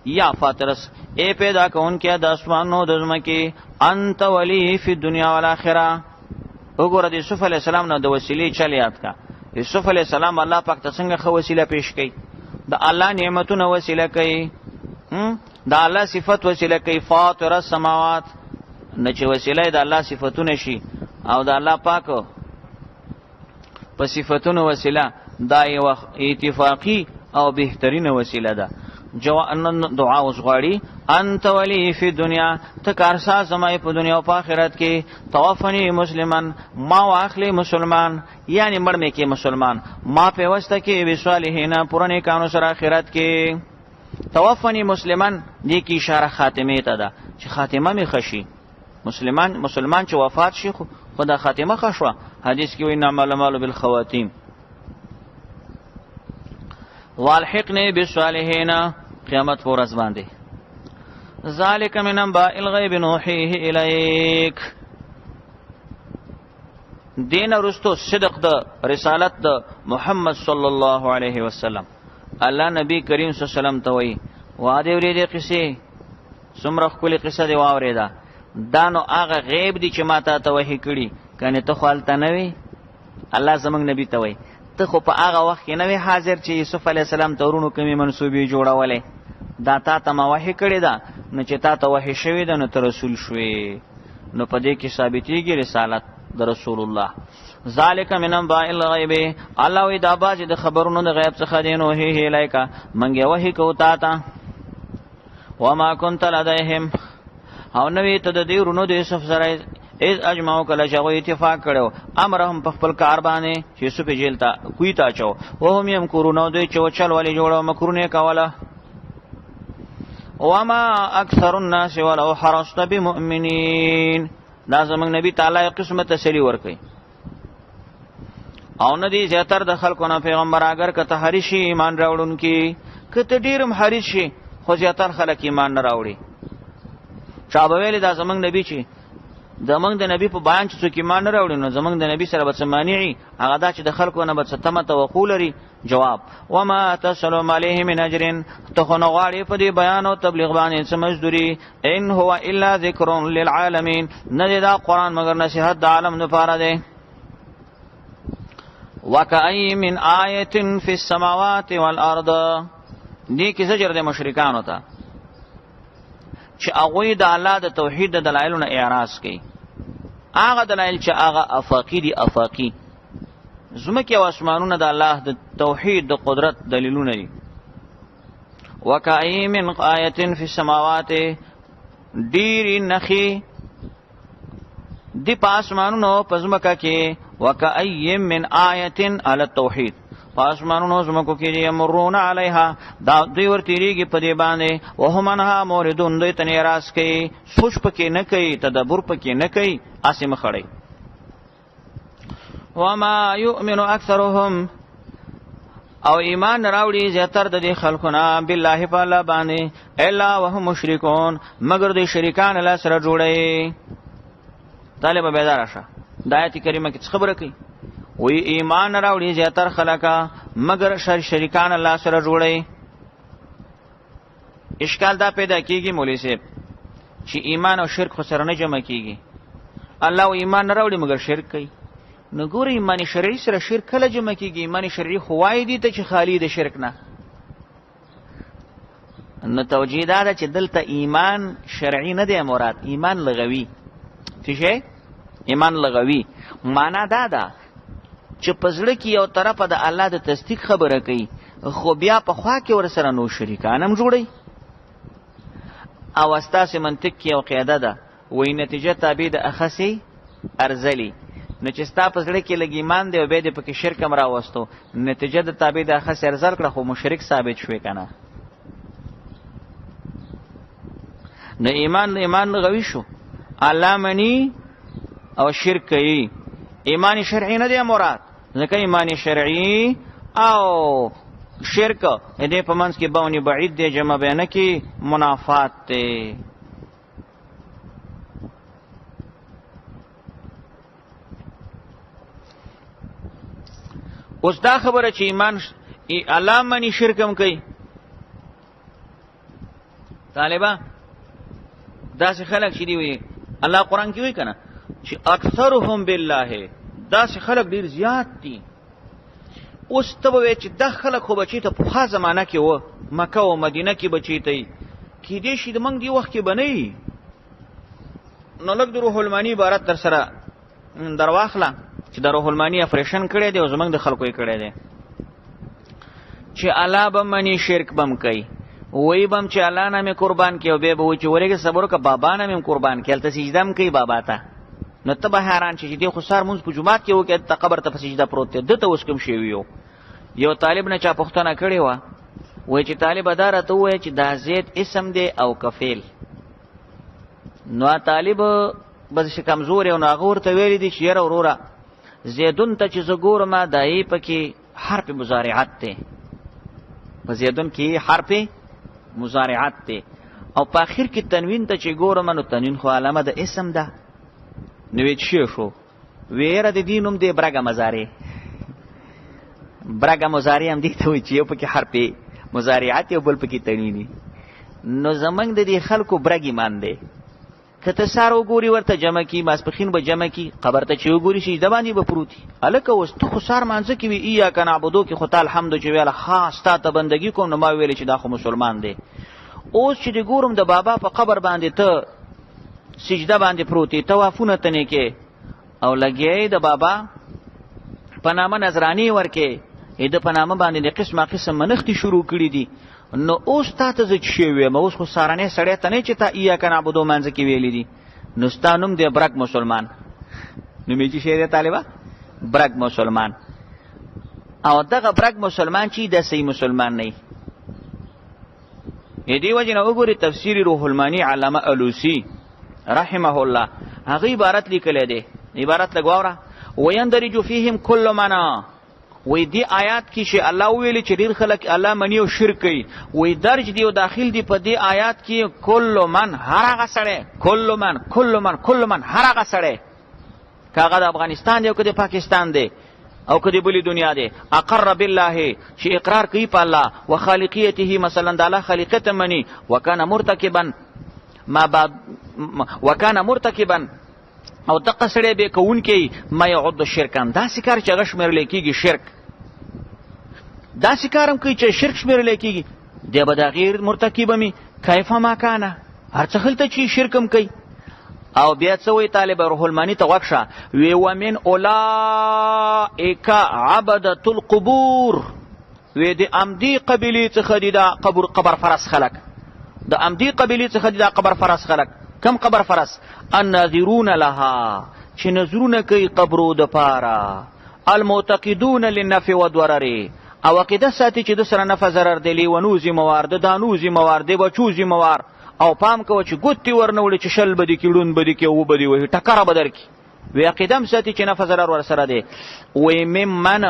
یا فاطرس اے پیدا کون کیا د اسمانو د زمکه، انت ولی فی الدنیا والآخرہ. وګوره د یوسف علی السلام نه د وسیلې چل یاد کا. یوسف علی السلام الله پاک ته څنګه خو وسیله پیش کړي، د الله نعمتونه وسیله کوي، د الله صفت وسیله کوي. فاطر السماوات نه چې وسیله د الله صفاتونه شي او د الله پاک په صفاتونو وسیله، دا یو اتفاقی او بهترینه وسیله ده. دعا وسغاړي انت ولی فی دنیا، ته کارساز زمای په دنیا او په آخرت کې. توفنی مسلمان، ما واخلی مسلمان، یعنی مړ مې کې مسلمان، ما په واسطه کې وصالحینا پرانه کانو سره آخرت کې. توفنی مسلمان دې کې اشاره خاتمه ته ده چې خاتمه می خشي. مسلمان چې وفات شي خدا خاتمه خشوه. حدیث کې وی انما الاعمال بالخواتیم. والحقنی بالصالحین، قیامت پر ورځ باندې. ذالک من انباء الغیب نوحیه الیک. دین رستو صدق د رسالت د محمد صلی الله علیه وسلم. الله نبی کریم صلی الله علیه وسلم ته وی واده ورې دې قصې څومره خپل قصه دی واورېدا. دا نو هغه غیب دی چې ما ته وحی کړي، کنه ته خپلته نه وی. الله زمنګ نبی ته وی ته خو په هغه وخت کې نه وی حاضر چې یوسف علی السلام تورونو کمی منسوبې جوړولې. دا تا ما وحی کړی دا، نو چې تا ته وحی شوی دا نو ته رسول شوی. نو په دې کې ثابتېږي رسالت د رسول الله. ذالک من انباء الغیب، الله وی دا باز د خبرونو د غیب څخه دی. نو هی لایکا منګه وحی کو تا ته. وما كنت لديهم، او نوی ته د دې ورونو د یوسف سره از اجمعو کله چې هغوی اتفاق کړو امرهم په خپل کار باندې چې یوسف جیل ته کوی ته اچو. وهم یمکرون، دوی چې وچل ولې جوړو مکرونه کوله. وما اکثر الناس ولو حرصت بمؤمنین، دا زمونږ نبی تعالی قسمه تسلی ورکړي. او ندی زیاتر د خلکو نه پیغمبر اگر کته هری شي ایمان راوړونکي، کته ډیرم هری شي خو زیاتر خلک ایمان نه راوړي. چا به ویل دا زمونږ نبی چې زمونږ د نبی په بیان چې څوک ایمان نه راوړي نو زمونږ د نبی سره به څه مانعي، هغه دا چې د خلکو نه به څه تمه توقع لري. جواب وما تسلم علیه من اجر، ته خو نه غواړې په دې بیان او تبلیغ باندې څه مزدوري. ان هو الا ذکر للعالمین، نه دی دا قرآن مگر نصیحت د عالم لپاره دی. وکأی من آیت فی السماوات والارض، دې کې زجر د مشرکانو ته چې هغوی د الله د توحید د دلایلو نه اعراض کوي. هغه دلایل چې هغه افاقی دي، افاقی زمکه او اسمانونه د الله د توحید د قدرت دلیلونه دي. وکأی من آیت فی السماوات، ډیری نخي دی په اسمانونو په زمکه کې. وکأی من آیت علی التوحید، په اسمانونو زمکو کې یمرون علیها، دا دوی ورتیریږي په دې باندې. وهم عنها موردون، دوی ته اعراض کوي، سوچ پکې نه کوي، تدبر پکې نه کوي، اسې مخړی. وما یؤمن اکثرهم، او ایمان راوړي زیاتر د دې خلقونه بالله په الله باندې الا وهم مشرکون مگر د شریکان الله سره جوړي. طالب بیدار شه د آیت کریمه کې خبره کوي وی ایمان راوړي زیاتر خلقا مگر شریکان الله سره جوړي. اشکال دا پیدا کیږي مولوی صاحب چې ایمان او شرک خو سره نه جمع کیږي. الله او ایمان نه راوړي مگر شرک کوي. نو ګورې ایمان شرعي سره شرک کله جمع کیږي؟ ایمان شرعي خو وایي دي ته چې خالی د شرک نه. نو توجیه دا ده چې دلته ایمان شرعي نه دی مراد، ایمان لغوي. څه شی؟ ایمان لغوي. معنا دا ده چې په زړه کې یو طرفه د الله د تصدیق خبره کوي خو بیا په خوا کې ورسره نو شریکان هم جوړوي. او استاسې منطق کې یو قاعده ده وایي نتیجه تابع د اخسې ارزلي. نو چې ستا په زړه کې لږ ایمان دی او بیا دې پکې شرک هم راوستو نتیجه د تابع د اخسې ارزل کړه خو مشرک ثابت شوی که نه. نو ایمان لغوي شو، الله مني او شرک کوي. ایمان شرعي نه دی مراد، ځکه ایمان شرعي او شرک دې په منځ کې باونې بعید دی، جمع بینه کې منافات دی. اوس دا خبره چې ایمان الله مني شرک هم کوي. طالبا داسې خلک چې دی وي الله قرآن کې وایي که نه چې اکثرهم بالله، داسې خلک ډېر زیات دي. اوس ته به وایې چې دا خلک خو بچی ته پخوا زمانه کې وه، مکه و مدینه کې بچی ته یي، کیدای شي د موږ دې وخت کې به نه یي. نو لږ د روح الماني عبارت در سره در واخله چې د روح الماني اپریشن کړی دی او زموږ د خلکو یې کړی دی چې الله به مني شرک به م کوي. وی بم چې الله نه مې قربان کړي او بیا به وایي چې ورېږه صبر وکړه بابا نه مې قربان کړي، هلته سجده م کوي بابا ته. نو ته به حیران شې چې دې خو سهار مونځ په جومات کې وکړي ته قبر ته په سجده پروت دی، ده ته اوس کوم شوي یو طالب نه چا پوښتنه کړې وه وایي چې طالبه دا راته ووایه چې دا زید اسم دی او کفیل. نو طالب بس کمزور او نو هغه ورته ویلي دي چې یاره وروره زیدون ته چې زه ګورم دا یې پکې حرف مضارعت دی، په زیدون کې حرف مضارعت دی او په آخر کې تنوین ته چې ګورم نو تنوین خو علامه د اسم ده. نو وی څه شو؟ ویره د دې نوم دی برګه مضارع. برګه مضارع هم دې ته وایي چې یو پکې حرف مضارعت یو بل پکې تنویني. نو زمونږ د دې خلکو برګ ایمان دی. که ته سهار وګوري ورته جمع کي، ماسپښین به جمع کي، قبر ته چې وګوري سجده باندې به پروت وي. هلکه اوس ته خو سهار مانځه کې وي ایاک نعبدو کې خو تا الحمد چې ویله خاص تا ته بندګي کوم، نو ما ویلې چې دا خو مسلمان دی. اوس چې د ګورم د بابا په قبر باندې ته سجده باندې پروت یې، طوافونه ته نه کې او لګیا د بابا په نامه نظراني ورکې، د په نامه باندې د قسمه قسم منښتې شروع کړي دي. نو اوس تا ته زه چې شی ویم، اوس خو سهارنی سړی ته نه چې تا ایاک نعبدو مانځه کې ویلي دي، نو ستا نوم دی برګ مسلمان. نوم یې چې شی دی طالبه؟ برګ مسلمان. او دغه برګ مسلمان چې د صحیح مسلمان نه وي. دې وجې نه وګورې تفسیر روح الماني علامه الوسی رحمه الله هغه عبارت لیکلی دی. عبارت لږ واوره. ویندرج فیهم کل منا، وی دی آیات کې چې الله ویلی چې ډېر خلک الله مني او شرک کوي، وی درج دی او داخل دی په دې آیات کې کل من، هر هغه سړی، کل من هر هغه سړی، که هغه د افغانستان دی او که د پاکستان دی او که د بلې دنیا دی، اقر بالله چې اقرار کوي په الله و خالقیته، مثلا د الله خالقیت مني، وکانه مرتکبا او دغه سړی به کوونکی ما یعد شرکان، داسې کار چې هغه شمیرلی کېږي شرک، داسې کار هم کوي چې شرک شمیرلی کېږي، دی به د هغې مرتکبه مي کیفه ما کانه، هر څه هلته چې شرک هم کوي. او بیا څه وایي طالب روح الماني ته غوږ شه، وی ومن اولئک عبدة القبور، وی د امدي قبیلې څخه دي دا قبر فرس خلک، د امدي قبیلې څخه دي دا قبر فرس خلک. کم قبر فرس؟ الناظرون لها، چې نظرونه کوي قبرو د پاره، المعتقدون للنفع والضرر، او عقیده ساتي چې د سره نفع ضرر دی، لیونوزي موار، د دانوزي موار، د بچوزي موار، او پام کوه چې ګوتې ورنه وړي چې شل به دي کړي، ړوند به دي کړي، اوبه دي وهي، ټکره به درکړي. وی عقیده هم ساتي چې نفع ضرر ورسره دی. وی ممن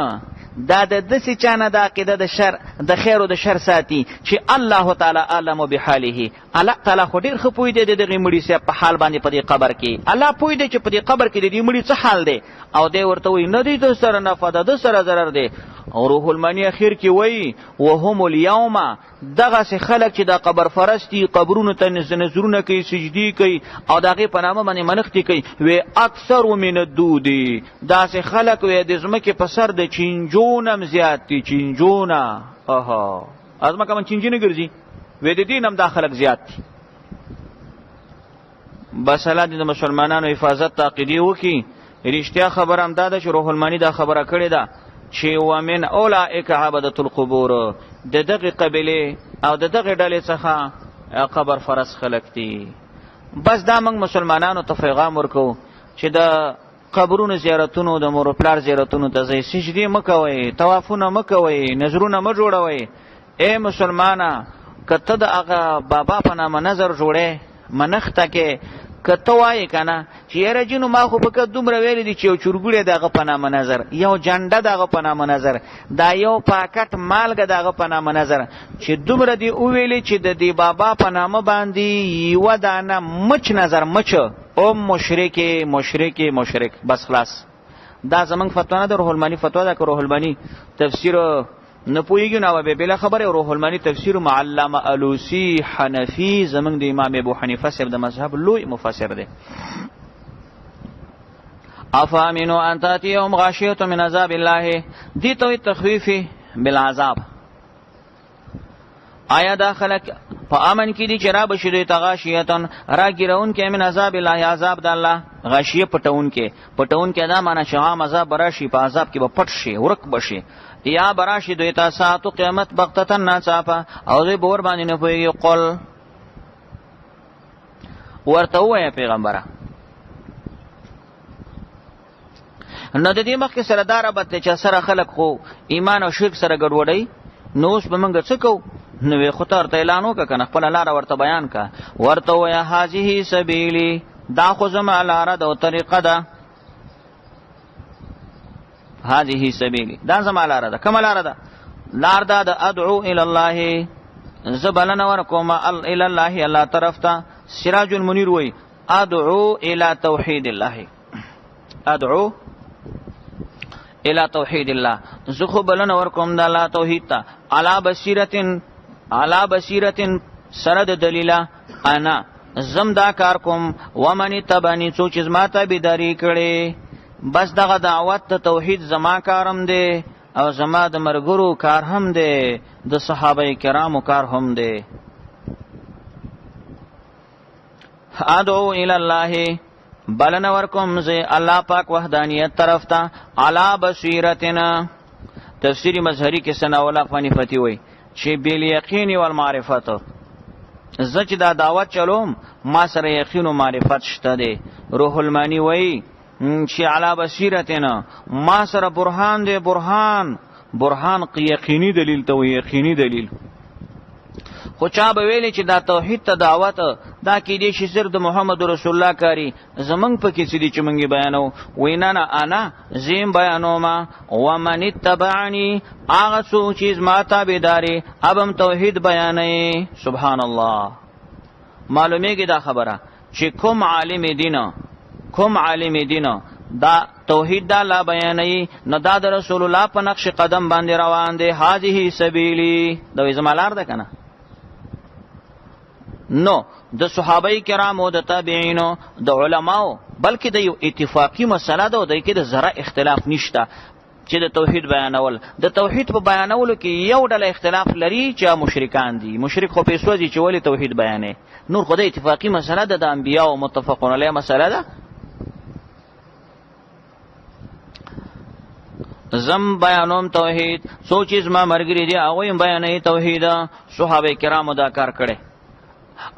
دا د داسې چا نه د عقیده د شر د خیر او د شر ساتي چې الله تعالی اعلم بحاله. الله تعالی خو ډېر ښه پوه دی د دغې مړي صاحب په حال باندې په دې قبر کې. الله پوه دی چې په دې قبر کې د دې مړي څه حال دی، او دی ورته وایي نه دی د سره نفع ده، د سره ضرر دی. او روح المانی اخیر کې وایي وهم اليوم، دغسې خلک چې دا قبر فرستی قبرونو ته نظرونه کوي، سجدي کوي او د هغې په نامه باندې منښتې کوي، وی اکثر من الدودي، داسې خلک وی د ځمکې په سر د چینجو نه هم زیات دي. چینجو نه ځمکه باندې چینجي نه ګرځي، وی د دې نه هم دا خلک زیات دي. بس الله دې د مسلمانانو حفاظت ته عقیدې وکړي. رښتیا خبره هم دا ده چې روح المانی دا خبره کړې ده چې ومن اولئک عبدة القبور، د دغې قبیلې او د دغې ډلې څخه قبر فرس خلک دي. بس دا موږ مسلمانانو ته پیغام ورکو چې د قبرونو زیارتونو، د مور پلار زیارتونو ته ځئ، سجدې مه کوئ، طوافونه مه کوئ، نظرونه مه جوړوئ. ای مسلمانه، که ته د هغه بابا په نامه نظر جوړې منښته کې، که ته وایې که نه چې یاره جینو ما خو پکې دومره ویلی دي چې یو چورګوړی د هغه په نامه نظر، یو جنډه د هغه په نامه نظر، دا یو پاکټ مالګه د هغه په نامه نظر، چې دومره دې وویلې چې د دې بابا په نامه باندې یوه دانه مچ نظر مچ او مشرک بس خلاص. دا زمونږ فتوا نه ده، روح المانی فتوا ده. که روح المانی تفسیر نه پوهېږي نو به بله خبره. روح المانی تفسیر معلم الوسی حنفي زمونږ د امام ابو حنیفه صاحب د مذهب لوی مفسر دی. افامنوا ان تاتيهم غاشيه من عذاب الله، دي تو تخویف بالعذاب. آیا دا خلق په امن کې دي چې را بشي دوی ته غاشیتن راګیرون کې من عذاب الله، عذاب د الله. غاشیه پټون کې دا معنی چې عام عذاب براشي، په عذاب کې به پټ شي، ورک بشي. یا براشي دوی ته ساعتو قیامت بغتتن ناڅاپه، او دوی به ور باندې نه پوهېږي. قل ورته ووایه پیغمبره، نو د دې مخکې سره دا ربط دی چې سره خلک خو ایمان او شرک سره ګډوډوي، نو اوس به موږ څه کوو؟ نو وی خو ته ورته اعلان وکړه که نه، خپله لاره ورته بیان که. ورته ووایه هذه سبیلي، دا خو زما لاره ده او طریقه ده. هذه سبیلی، دا زما لاره ده. کومه لاره ده؟ لار ده د ادعو الی الله، زه بلنه ورکوم الی الله، الله طرف ته. سراج المنیر وی ادعو الی توحید الله، ادعو الی توحید الله، زه خو بلنه ورکوم د الله توحید ته. علی بصیرتن سره د دلیله، انا زم دا کار کوم، ومن تبعنی، څوک چې زما تابعداري کړې. بس دغه دعوت ته توحید زما کارم دی او زما د مرګرو کار هم دی، د صحابه کرامو کار هم دی. ادعو الی الله، بلنه ورکوم زه الله پاک وحدانیت طرف ته. علی بصیرتنا، تفسیر مظهری کې ثناءالله حنیفتی وی چې بالیقین والمعرفت، زه چې دا دعوت چلوم ما سره یقین و معرفت شته دی. روح المانی وی چې علی بصیرتنا، ما سره برهان دی، برهان یقیني دلیل ته وی، یقیني دلیل. خو چا به ویلی چې دا توحید ته دعوت دا کیدی شي صرف د محمد رسول الله کاری، زمونږ پکې څه دي چې مونږ بیانو؟ وی نه نه، انا زیم بیانوما، ومن اتبعنی، هغه څوک چې زما تابعداري ابم توحید بیانوي. سبحان الله. معلومیږي دا خبره چې کوم عالم دین دا توحید دا لا بیانوي، نو دا د رسول الله په نقش قدم باندې روان دی. هذه سبیلی، دا زما لار ده که نه؟ نو د صحابه کرامو، د تابعینو، د علماو، بلکې د یو اتفاقی مسله ده او د کې د ذره اختلاف نشته چې د توحید بیانول. د توحید په بیانولو کې یو ډله اختلاف لري چې مشرکان دي. مشرک خو پیسو دي چې ولی توحید بیانې، نور خو د اتفاقی مسله ده، د انبیاء متفقون علیه مسله ده. زم بیانوم توحید، څو چیز ما مرګري دي هغه هم بیانې توحید. صحابه کرامو دا کار کړي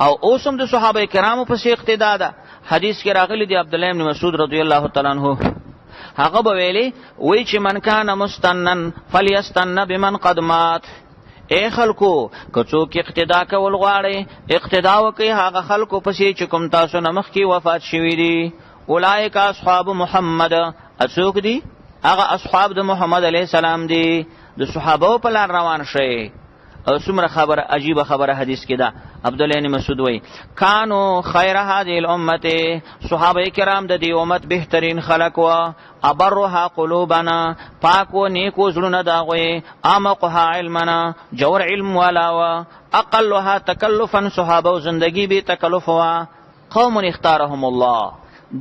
او اوسم د صحابه کرامو په اقتدا ده. حدیث کې راغلی دی عبد الله بن مسعود رضی الله تعالی عنہ، هغه به ویلي وی چې من کان مستنن فلیستن بمن قد مات. اے خلکو، که څوک اقتدا کول غواړي، اقتدا وکړي هغه خلکو پسې چې کوم تاسو نه مخکې وفات شوي دي. اولئک اصحاب محمد، څوک دي؟ هغه اصحاب د محمد علیه السلام دي. د صحابه په لار روان شي. او څومره خبره عجیبه خبره حدیث کې ده. عبد الله بن مسعود وایي کانوا خیر هذه الامه، صحابه کرام د دې امت بهترین خلق و، ابرها قلوبنا، پاک و نیکو زړونه داغوي، اعمقها علمنا، جوړ علم والا و، اقلها تکلفا، صحابه و زندگی به تکلف و، قوم اختارهم الله،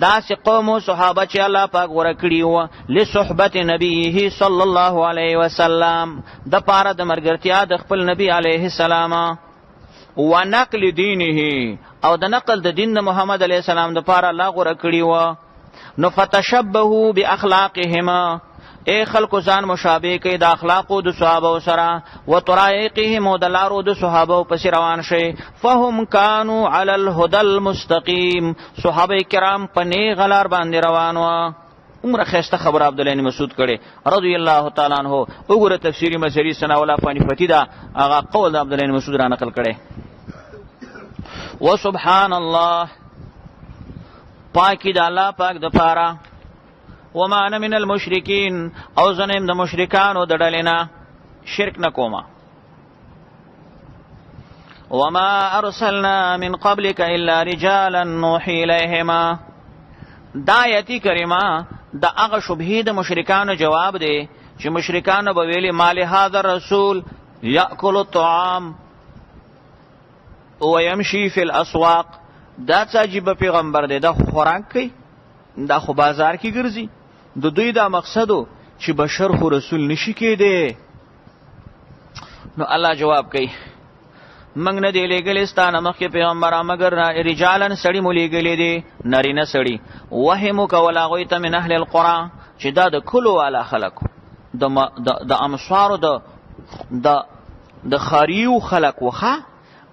داس قوم صحابه چې الله پاک ورکړي و لصحبت نبیه صلی الله علیه وسلم، د پاره د مرګرتیا د خپل نبی علیه السلام، و نقل دینه، او د نقل د دین د محمد علیه السلام د پاره الله ورکړي و. نو فتشبهوا باخلاقهما، ای خلق ځان مشابه کوي د اخلاقو د صحابه سره، و طرائقهم او د لارو د صحابه پس روان شي. فهم كانوا على الهدى المستقيم، صحابه کرام په نیغ لار باندې روان و. عمر خسته خبر عبد الله بن مسعود کړي رضی الله تعالی عنہ. وګوره تفسیری مسری سنا ولا فانی فتیدا هغه قول د عبد الله بن مسعود را نقل کړي. وسبحان الله، پاکی د الله پاک د پاره، وما انا من المشرکین، او زنیم د مشرکانو د ډلینا، شرک نکوما. وما ارسلنا من قبلك الا رجالا نوحي الیهما، دا آیتی کریمه د هغه شبهه د مشرکانو جواب دی چې مشرکانو به ویلي مال هذا الرسول یاکل الطعام ويمشي في الاسواق، دا څه عجیب پیغمبر دی، دا خوراک کوي، دا خو بازار کې ګرځي. د دوی دا مقصدو چې بشر خو رسول نشي کېده. نو الله جواب کوي منګ نه دی لګلې ستانه مخکې پیغمبر مگر رجالن سړی مو لګلې دي، نارینه سړی، وهمو کولا غوي ته من اهل القرى، چې دا د کلو والا خلق، د امصار، د خاریو خلق وخه،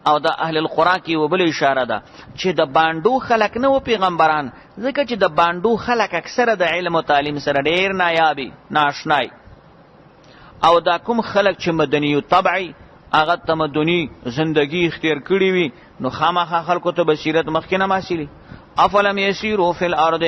او د اهل القرى کې وبل اشاره ده چې د باندو خلق نه و پیغمبران، ځکه چې د باندو خلق اکثره د علم او تعلیم سره ډیر نایابي ناشنای، او دا کوم خلق چې مدنی او طبعی هغه تمدنی زندگی اختیار کړی وي، نو خامخا خلکو ته بصیرت مخکې نه ماسیلی. افلم یسیروا فی الارض،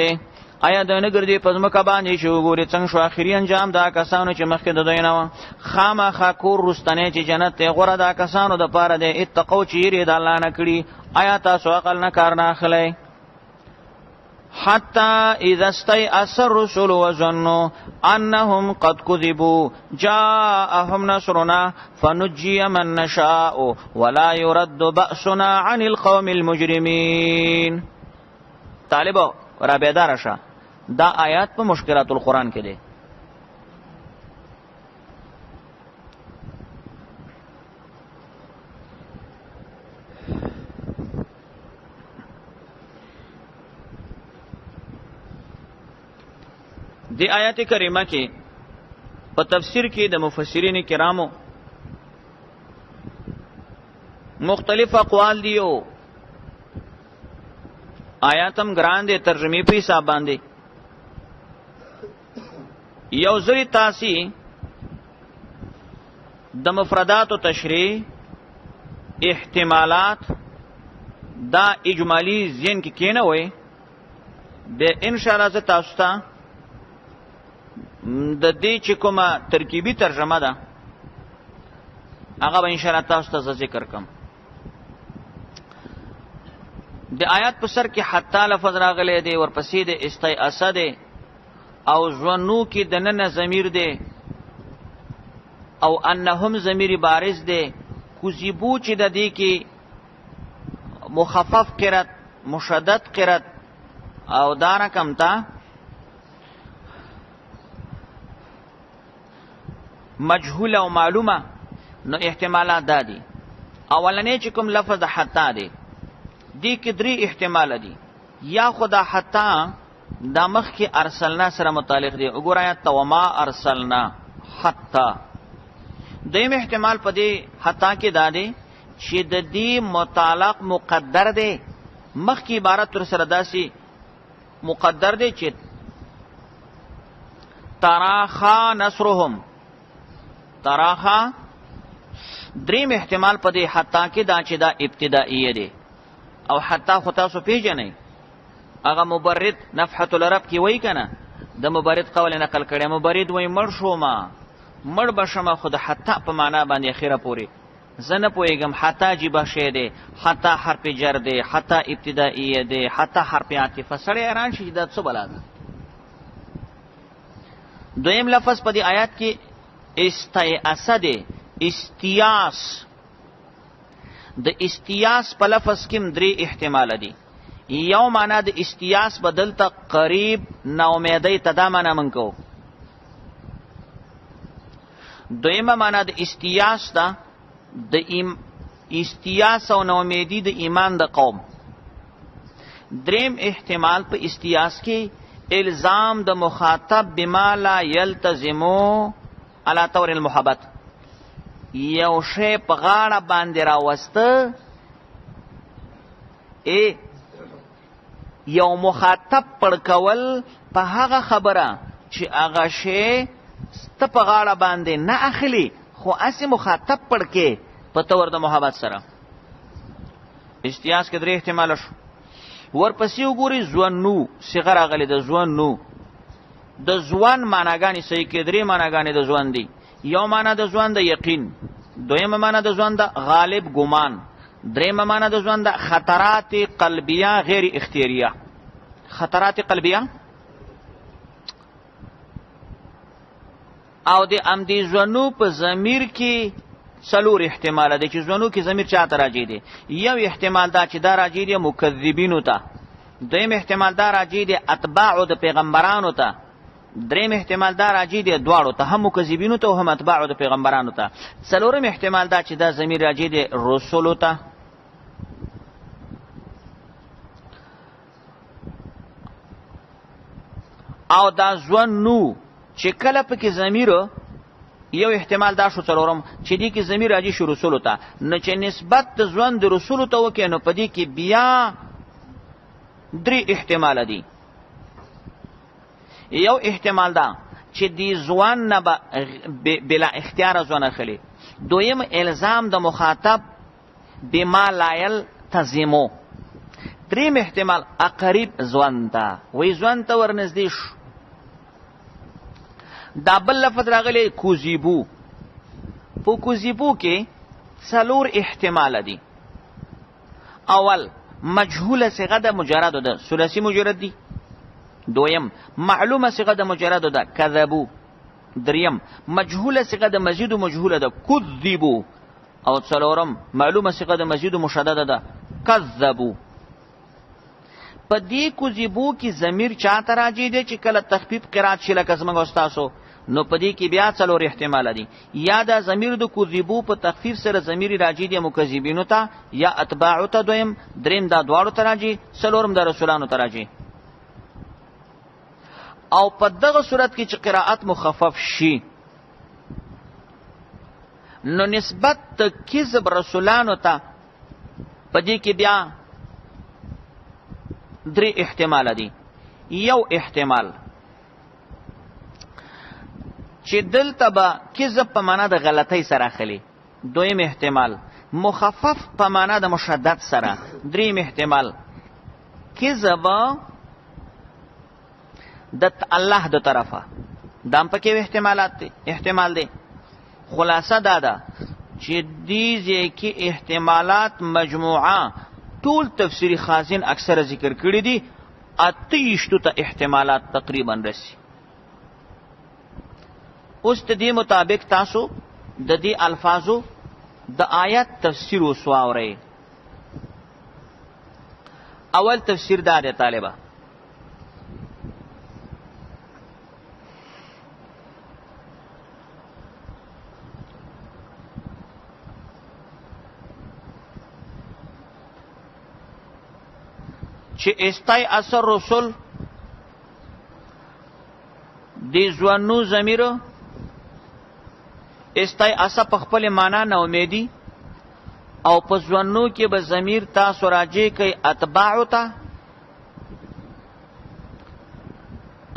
آیا د نګردې پزمکه باندې چې وګوري څنګه شو اخري انجام دا کسانو چې مخکې د دوی نه و. خامخا کور رستنې چې جنت ته غوړه دا کسانو د پاره د اتقو چې یې د الله نه کړی. آیا تاسو عقل نه کار نه اخلئ؟ حتى اذا استيأس الرسل وظنوا انهم قد كذبوا جاءهم نصرنا فنجي من نشاء ولا يرد بأسنا عن القوم المجرمين. طالبو را بیدار شه، دا آیات په مشکلات القرآن کې دي. دی آیات کریمه کې په تفسیر کې د مفسرین کرامو مختلف اقوال دیو. آیاتم ګران دي ترجمه په حساب باندې. یو ځری تاسی د مفردات او تشریح احتمالات دا اجمالی ذهن کې کینه وي، به ان شاء الله ز تاسو ته د دې چې کومه ترکیبی ترجمه ده هغه به ان شاء الله تاسو ته ذکر کوم. د آیات په سر کې حتی لفظ راغلی دی، ورپسې د استیأس دی، او ظنو کې د نن ضمیر دی، او انهم ضمیر بارز دی. کذبو چې د دې کې مخفف قرات، مشدد قرات، او دا رقم ته مجهول او معلومه. نو احتمالات دادي. اولنې چې کوم لفظ د حتی دی، دی کې درې احتمال دي. یا خدا حتی دا مخ کې ارسلنا سره متعلق دی، وګورئ توما ارسلنا حتی. دیم احتمال په دې حتی کې دا دی چې د دې متعلق مقدر دی، مخ کې عبارت تر سره داسي مقدر دی چې تراخا نصرهم، تراخا. دریم احتمال په دې حتی کې دا چې دا ابتدائیه دی، او حتی خو تاسو پیژنئ هغه مبرد نفحة العرب کې وای کنه د مبرد قول نقل کړي. مبرد وای مړ شوما مړ بشم خود حتی په معنا باندې اخیره پوری زنه پویګم حتی جیبه شه دی حتی حرف جر دی حتی ابتدائیه دی حتی حرف عاطفه سړی حیران شي دا څه بلا ده. دویم لفظ په دې آیات کې استیاس دی. استیاس د استیاس په لفظ کې درې احتمال دي. یو معنا د استیاس بدل ته قریب نا امیدی تدا معنا منکو. دویمه معنا د استیاس دا د استیاس او نا امیدی د ایمان د قوم. دریم احتمال په استیاس کې الزام د مخاطب بما لا یلتزمو علی طور المحبت. یو شی په غاړه باندې راوسته یو مخاطب پړکول په هغه خبره چې هغه شی ست په غاړه باندې نه اخلي خو اسی مخاطب پړکې په تور د محبت سره. استیاس کې درې احتمال شو. ورپسې وګوري ځوانو صيغه راغلي د ځوانو. د ځوان معناګانې صحیح کې درې معناګانې د ځوان دي. یو معنا د ځوان د یقین، دویمه معنا د ځوان د غالب ګمان، دریمه معنا د ځوان د خطرات قلبیه غیر اختیاریه. خطرات قلبیه او د امدی ځوانو په ضمیر کې څلور احتمال دي چې ځوانو کې ضمیر چاته راځي دي. یو احتمال دا چې دا راځي دي مکذبینو ته، دویم احتمال دا راځي دي اتباع د پیغمبرانو ته، دریم احتمال دا راځي دي دواړو ته، هم مکذبینو ته او هم اتباع د پیغمبرانو ته. څلورم احتمال دا چې دا ضمیر راځي دي رسولو ته. او دا ځوانو چې کله پکې ضمیر یو احتمال دا شو څلورم چې دې کې ضمیر راځي شو رسولو ته، نه چې نسبت د ځوان د رسولو ته وکړي نو په دې کې بیا درې احتمال دي. یو احتمال دا چې دې ځوان نه بلا اختیار ځوان اخلي. دویم الزام د مخاطب بما لا یلتزمو. دریم احتمال اقریب ځوان ته وی ځوان ته ورنږدې شو. دا بل لفظ راغلی کوزیبو. په کوزیبو کې څلور احتمال دي. اول مجهوله صيغه د مجرد ده ثلاثي مجرد دي. دویم معلومه صيغه د مجرد ده کذبو. دریم مجهوله صيغه د مزید مجهوله ده کذبو. او څلورم معلومه صيغه د مزید مشدده ده کذبو. په دې کوزیبو کې ضمیر چاته راځي دی چې کله تخفیف قرات شي لکه زموږ استادو نو په دې کې بیا څلور احتمال دي. یا دا ضمیر د کوزیبو په تخفیف سره ضمیر راځي دی مکذبینو ته یا اتباعو ته، دویم دریم دا دواړو ته راځي، څلورم د رسولانو ته راځي. او په دغه صورت کې چې قرائت مخفف شي نو نسبت د کذب رسولانو ته په دې کې بیا درې احتمال دي. یو احتمال چې دلته به کذب په معنا د غلطۍ سره اخلي. دویم احتمال مخفف په معنا د مشدد سره. دریم احتمال کذب د الله د طرفه. دام پکې احتمال دی. خلاصه دا ده چې دې کې احتمالات مجموعه ټول تفسیری خازن اکثر ذکر کړی دي. 28 ته احتمالات تقریبا رسی. اوس د دې مطابق تاسو د دې الفاظو د آیات تفسیر وسواورئ. اول تفسیر دا دی طالبہ چې استای اثر رسول دی ځوانو ضمیر استای اثر په خپل معنا نه امیدي او په ځوانو کې به ضمیر تاسو راځي کوي اتباع ته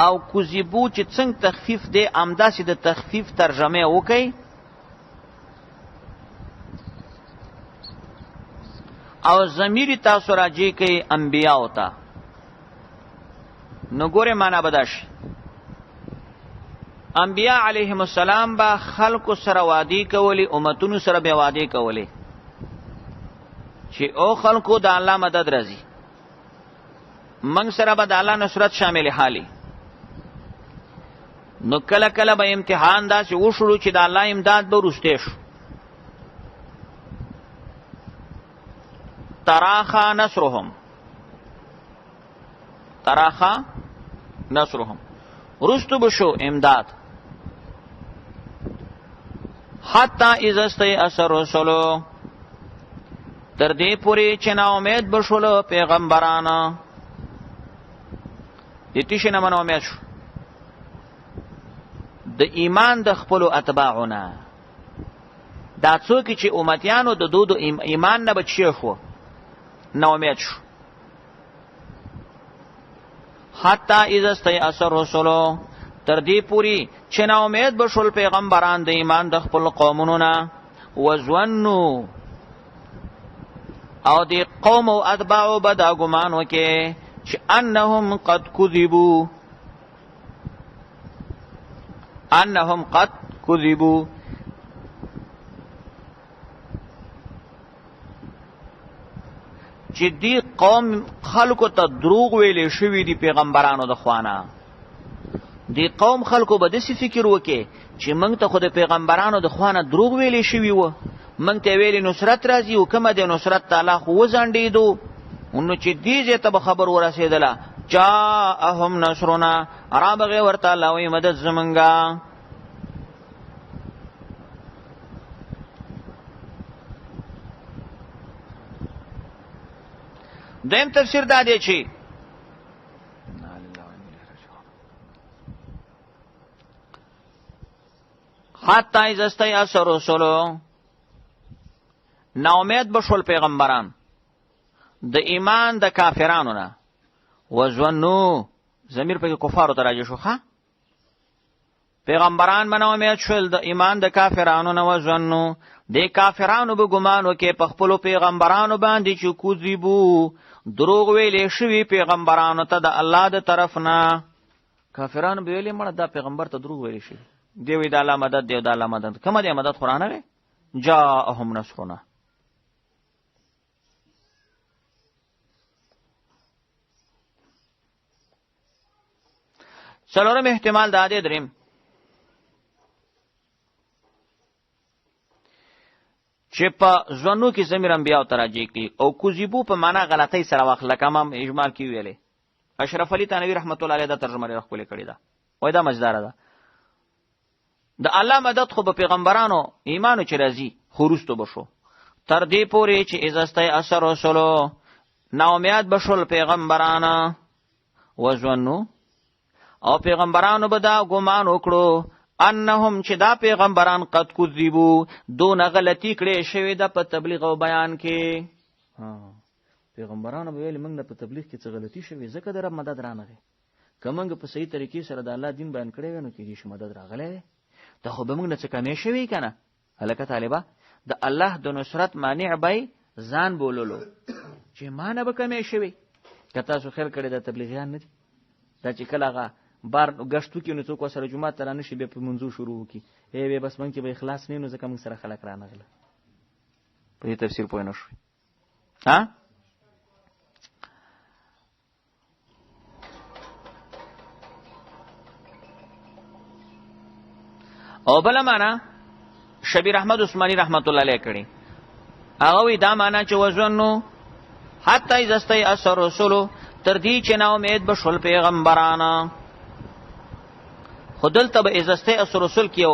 او کوزیبو چې څنګه تخفیف دی امداسې د تخفیف ترجمه وکي او ضمیر تاسو راځي کوي انبیاء ته. نو ګوره معنا بداش انبیاء علیهم السلام با خلق سره وادي کولی، امتونو سره به وادي کولی چې او خلقو د الله مدد راځي، من سره به د الله نصرت شامل حالي. نو کله کله به امتحان داسې وشړو چې د الله امداد به وروستی شو. تراخا نصرهم رستو بشو امداد. حتی اذا استیأس الرسل تر دې پوری چې نا امید بشول پیغمبران، دې تیشه نه من امید شو د ایمان د خپل اتباعونه. دا څوک چې امتیانو د دودو ایمان نه بچی شو، نا امید شو. حتی اذا استیأس الرسل تر دې پوری چې نا امید بشول پیغمبران د ایمان د خپل قومونو نه. وظنوا او دی قوم او اتباعو به دا ګمان وکړي چې انهم قد کذبوا چې دی قوم خلکو ته دروغ ویلې شوي دي پیغمبرانو د خوانه. دی قوم خلکو به داسې فکر وکړي چې موږ ته خو د پیغمبرانو د خوانه دروغ ویلې شوي وه، موږ ته ویلې نصرت راځي او کومه د نصرت تعالی خو وځنډېدو. نو چې دې ځای ته به خبر ورسېدله جاءهم نصرنا، رابغې ورته الله وایي مدد زمونږه. دویم تفسیر دا دی چې حتی اذا استیأس الرسل نا امید بشول پیغمبران د ایمان د کافرانو نه. وظنوا ضمیر په کفارو ته راځي شو، ها پیغمبران باندې امید شول د ایمان د کافرانو نه. وظنوا د کافرانو به ګمان وکړي په خپل پیغمبرانو باندې چې کذبو دروغ ویلې شوي پیغمبرانو ته د الله د طرف نه. کافرانو به ویلې مړه دا پیغمبر ته دروغ ویلې شي، دی وی د الله مدد دی، د الله مدد کومه دی مدد قرآن دی. جاءهم نصرنا څلورم احتمال دا دی دریم چې په ځوانو کې ضمیر انبیاء ته راځي کی او کذبو په معنا غلطۍ سره واخله کمم اجمال کې ویلې. اشرف علي تنویر رحمت الله علیه دا ترجمه لري خپل کړی دا وای دا مزدار ده. د الله مدد خو به پیغمبرانو ایمانو چې راځي خروستو بشو تر دې پورې چې اذا استیأس الرسل نا امید بشول پیغمبرانو. وظنوا او پیغمبرانو به دا ګمان وکړو انهم چې دا پیغمبران قد کذبوا دون غلطی کړي شوی د په تبلیغ او بیان کې. پیغمبرانو به ویل موږ په تبلیغ کې څه غلطی شوی ځکه د رب مدد رانغی. کومنګ په صحیح طریقې سره د الله دین بیان کړی نو کې دې مدد راغلی. ته خو به موږ نه څه کمې شوی کنه هلکه طالبہ د الله د نصرت مانع به ځان بوللو چې مانه به کمې شوی. که تاسو خیر کړی د تبلیغیان نه دي دا چې کله هغه بار غشتو کې نو څوک سره جمعه تر نه شي به په منځو شروع کی ای بس من کې به اخلاص نه نو ځکه موږ سره خلک را نغله. په دې تفسیر پوه نه شو ها. او بل معنا شبیر احمد عثماني رحمت الله علیه کړي هغه وی دا معنا چې وزنو حتی اذا استیأس الرسل تر دې چې نا امید بشول پیغمبرانو. خودل تب اذا استیأس الرسل کیو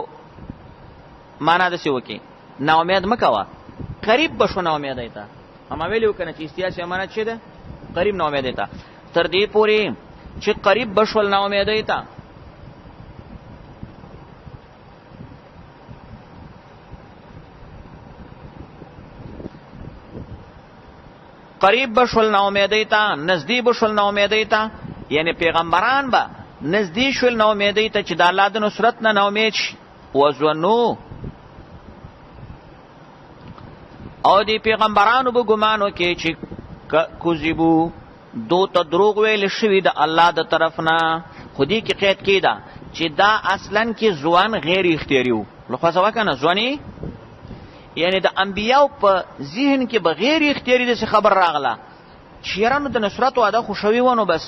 معنا د څه وکي نا امید مکوا قریب بشو نا امید ایتا. اما ویلو کنه چې استیاس معنا څه ده قریب نا امید ایتا تر دې پوری چې قریب بشول نا امید ایتا. قریب بشول نا امید ایتا نزدیک بشول نا امید ایتا یعنی پیغمبران با نزدیک شول نا امید ایتا چې د الله د نصرت نه نا امید شي. وزنو او دی پیغمبرانو به ګمان وکړي چې کذبو دو ته دروغ ویل شوي د الله د طرف نه. خو دې کې قید کیدا چې چې دا اصلا کې ځوان غیر اختیاري وو لخوا سوا کنه ځواني یعنی د انبیاء په ذهن کې بغیر اختیاري د خبر راغله چیرانو د نصرت وعده خوشوي ونه بس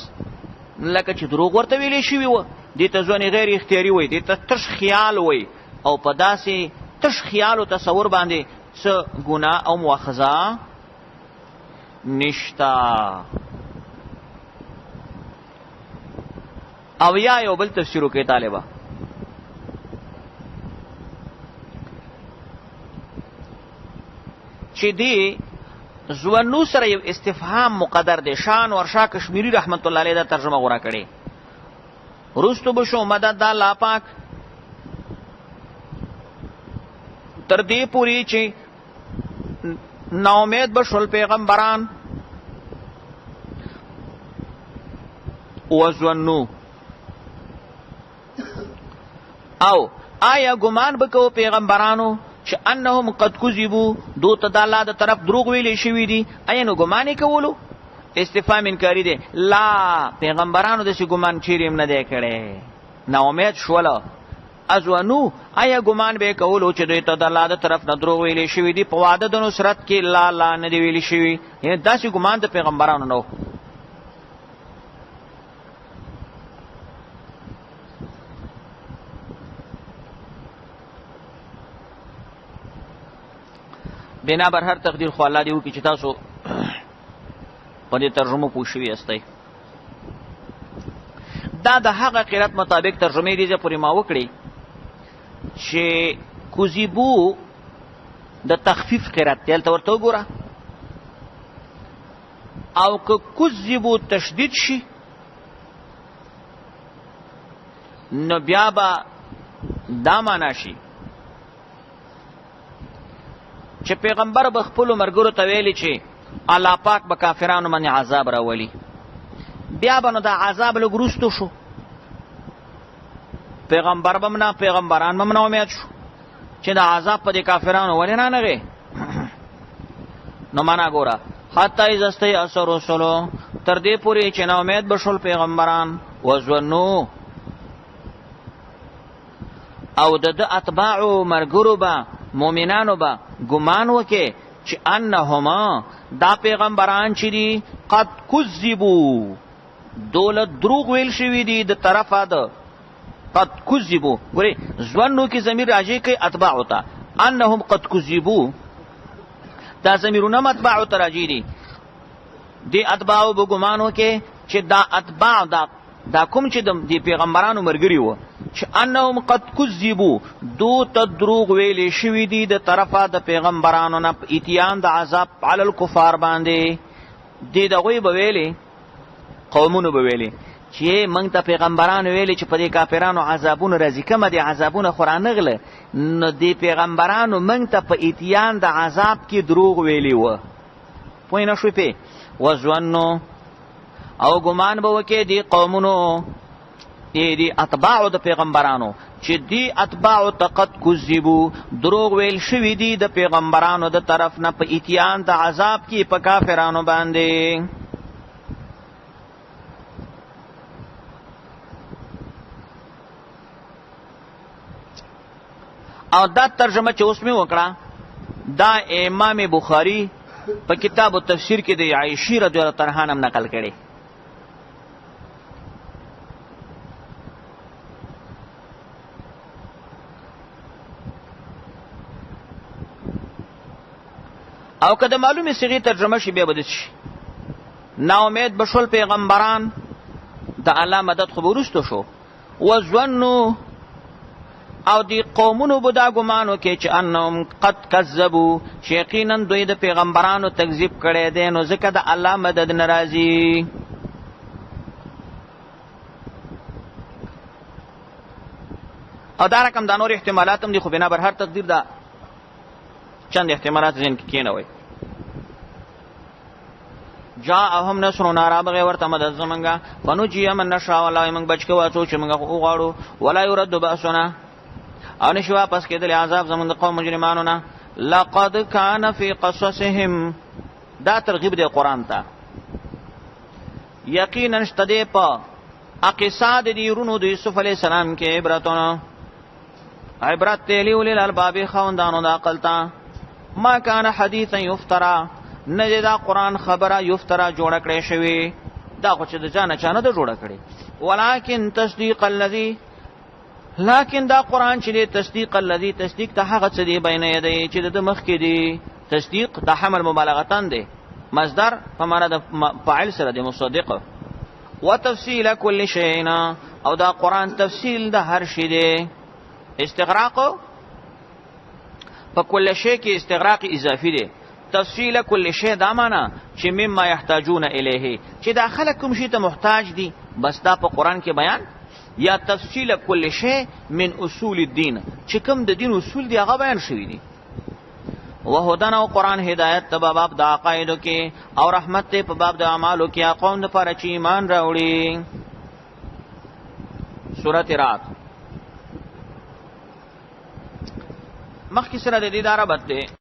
لکه چې دروغ ورته ویلې شوی و دې ته ځواني غیر اختیاري وای دې ته تش خیال وای او په داسې تش خیال او تصور باندې څه ګناه او مؤاخذه نشتا. او یا یو بل تفسیرو کې طالبہ چې دی زونو سره یو استفهام مقدر دی. شان ورشا کشمیری رحمت الله علیه دا ترجمه غوړه کړي رستو بشو مدد الله پاک تر دې پوری چې نا امید بشول پیغمبران وزنو او آیا ګمان بکو پیغمبرانو چې انهم قد کذبوا دو ته د الله د طرف دروغ ویلې شوی دي آیا نو ګمان کولو استفهام انکاری دی لا پیغمبرانو د څه ګمان چیرې نه دی کړي نا امید شول ازونو آیا ګمان به کولو چې دوی ته د الله د طرف نه دروغ ویلې شوی دي په وعده د نصرت کې لا نه دی ویلې شوی یعنی داسې ګمان د پیغمبرانو نو. بنا بر هر تقدیر خو الله دی وکي چې تاسو په دې ترجمه پوه شوي استئ. دا د هغه قرات مطابق ترجمه دي چې پوری ما وکړي چې کوزیبو د تخفیف قرات دلته ورته وګوره او که کوزیبو تشدید شي نو بیا به دا معنا شي چې پیغمبر به خپل مرګرو ته ویلي چې الله پاک به کافرانو باندې عذاب راولي بیا به نو دا عذاب لګروستو شو پیغمبر به نه پیغمبران به نه امید شو چې دا عذاب په دې کافرانو ولې نه نغې نو معنا ګوره حتی ازستی اثر رسولو تر دې پورې چې نه امید بشول پیغمبران وزنو او د اتباعو مرګرو به مومنانو به ګمان وکي چې انهما دا پیغمبران چې دي قد کذبوا دولت دروغ ویل شوی دي د طرفه ده قد کذبوا ګوري ځوانو کې ضمیر راځي کوي اتباع وتا انهم قد کذبوا دا ضمیرونه اتباع ته راځي دي اتباع به ګمان وکي چې دا اتباع دا کوم چې د پیغمبرانو مرګري وو چې انهم قد کذبوا دو تدروغ ویلې شوی دي د طرفه د پیغمبرانو نه اتیان د عذاب علی الکفار باندې دي دغه به ویلې قومونو به ویلې چې موږ ته پیغمبرانو ویلې چې په دې کافرانو عذابونه راځي کومه دي عذابونه خورانغله نو دي پیغمبرانو موږ ته په اتیان د عذاب کې دروغ ویلې و پوه نه شو په وزنو او ګمان به وکي دي قومونو دی اتباع د پیغمبرانو چې دی اتباع تقد کذبوا دروغ ویل شوی دی د پیغمبرانو د طرف نه په اتیان د عذاب کې په کافرانو باندې. او دا ترجمه چې اوس می وکړه دا امام بخاری په کتاب التفسیر کې د عائشہ رضی الله تعالی عنها نقل کړي. او کده معلومه صيغه ترجمه شي بیا بده شي نا امید بشول پیغمبران د الله مدد خبرستو شو وزنو او دی قومونو بدا ګمانو کې چې انهم قد کذبوا یقینا دوی د پیغمبرانو تکذیب کړي دي نو ځکه د الله مدد ناراضي. او دا رقم د نور احتمالات هم دي خو بنا بر هر تقدیر دا چند احتمالات ذهن کې کېنوي. جاءهم نصرنا رابغه ورته مدد زمنګا فنجي من نشا والله من بچ کو اچو چې موږ غواړو ولا يرد باسنا او نشو واپس کېدل عذاب زمون د قوم مجرمانو نه. لقد كان في قصصهم دا ترغیب دی قران ته یقینا اشتدی په اقصاد دی رونو د یوسف علی السلام کې عبرتونه عبرت تلی ولل الباب خوندانو د عقل تا ما کان حدیثا یفترا نه دا قران خبره یفترا جوړ کړي شوی دا خو چې د جانه چانه د جوړ کړي ولکن تصدیق الذی لکن دا قران چې تصدیق الذی تصدیق ته هغه څه دی بینه یدی چې د مخ کې دی تصدیق د حمل مبالغتان دی مصدر په معنا د فاعل سره دی مصدق وتفصيل كل شيء او دا قران تفصیل د هر شی دی استغراق په کل شی کې استغراق اضافي دی تفصیل کل شی دا معنا چې مما يحتاجون الیه چې داخله کوم شی ته محتاج دي بس دا په قران کې بیان یا تفصیل کل شی من اصول الدین چې کوم د دین اصول دی هغه بیان شوی دي وهدن او قران هدایت ته باب د عقایدو کې او رحمت ته په باب د اعمالو کې قوم لپاره چې ایمان راوړي سورۃ رات مخکې سره د دې دارا بته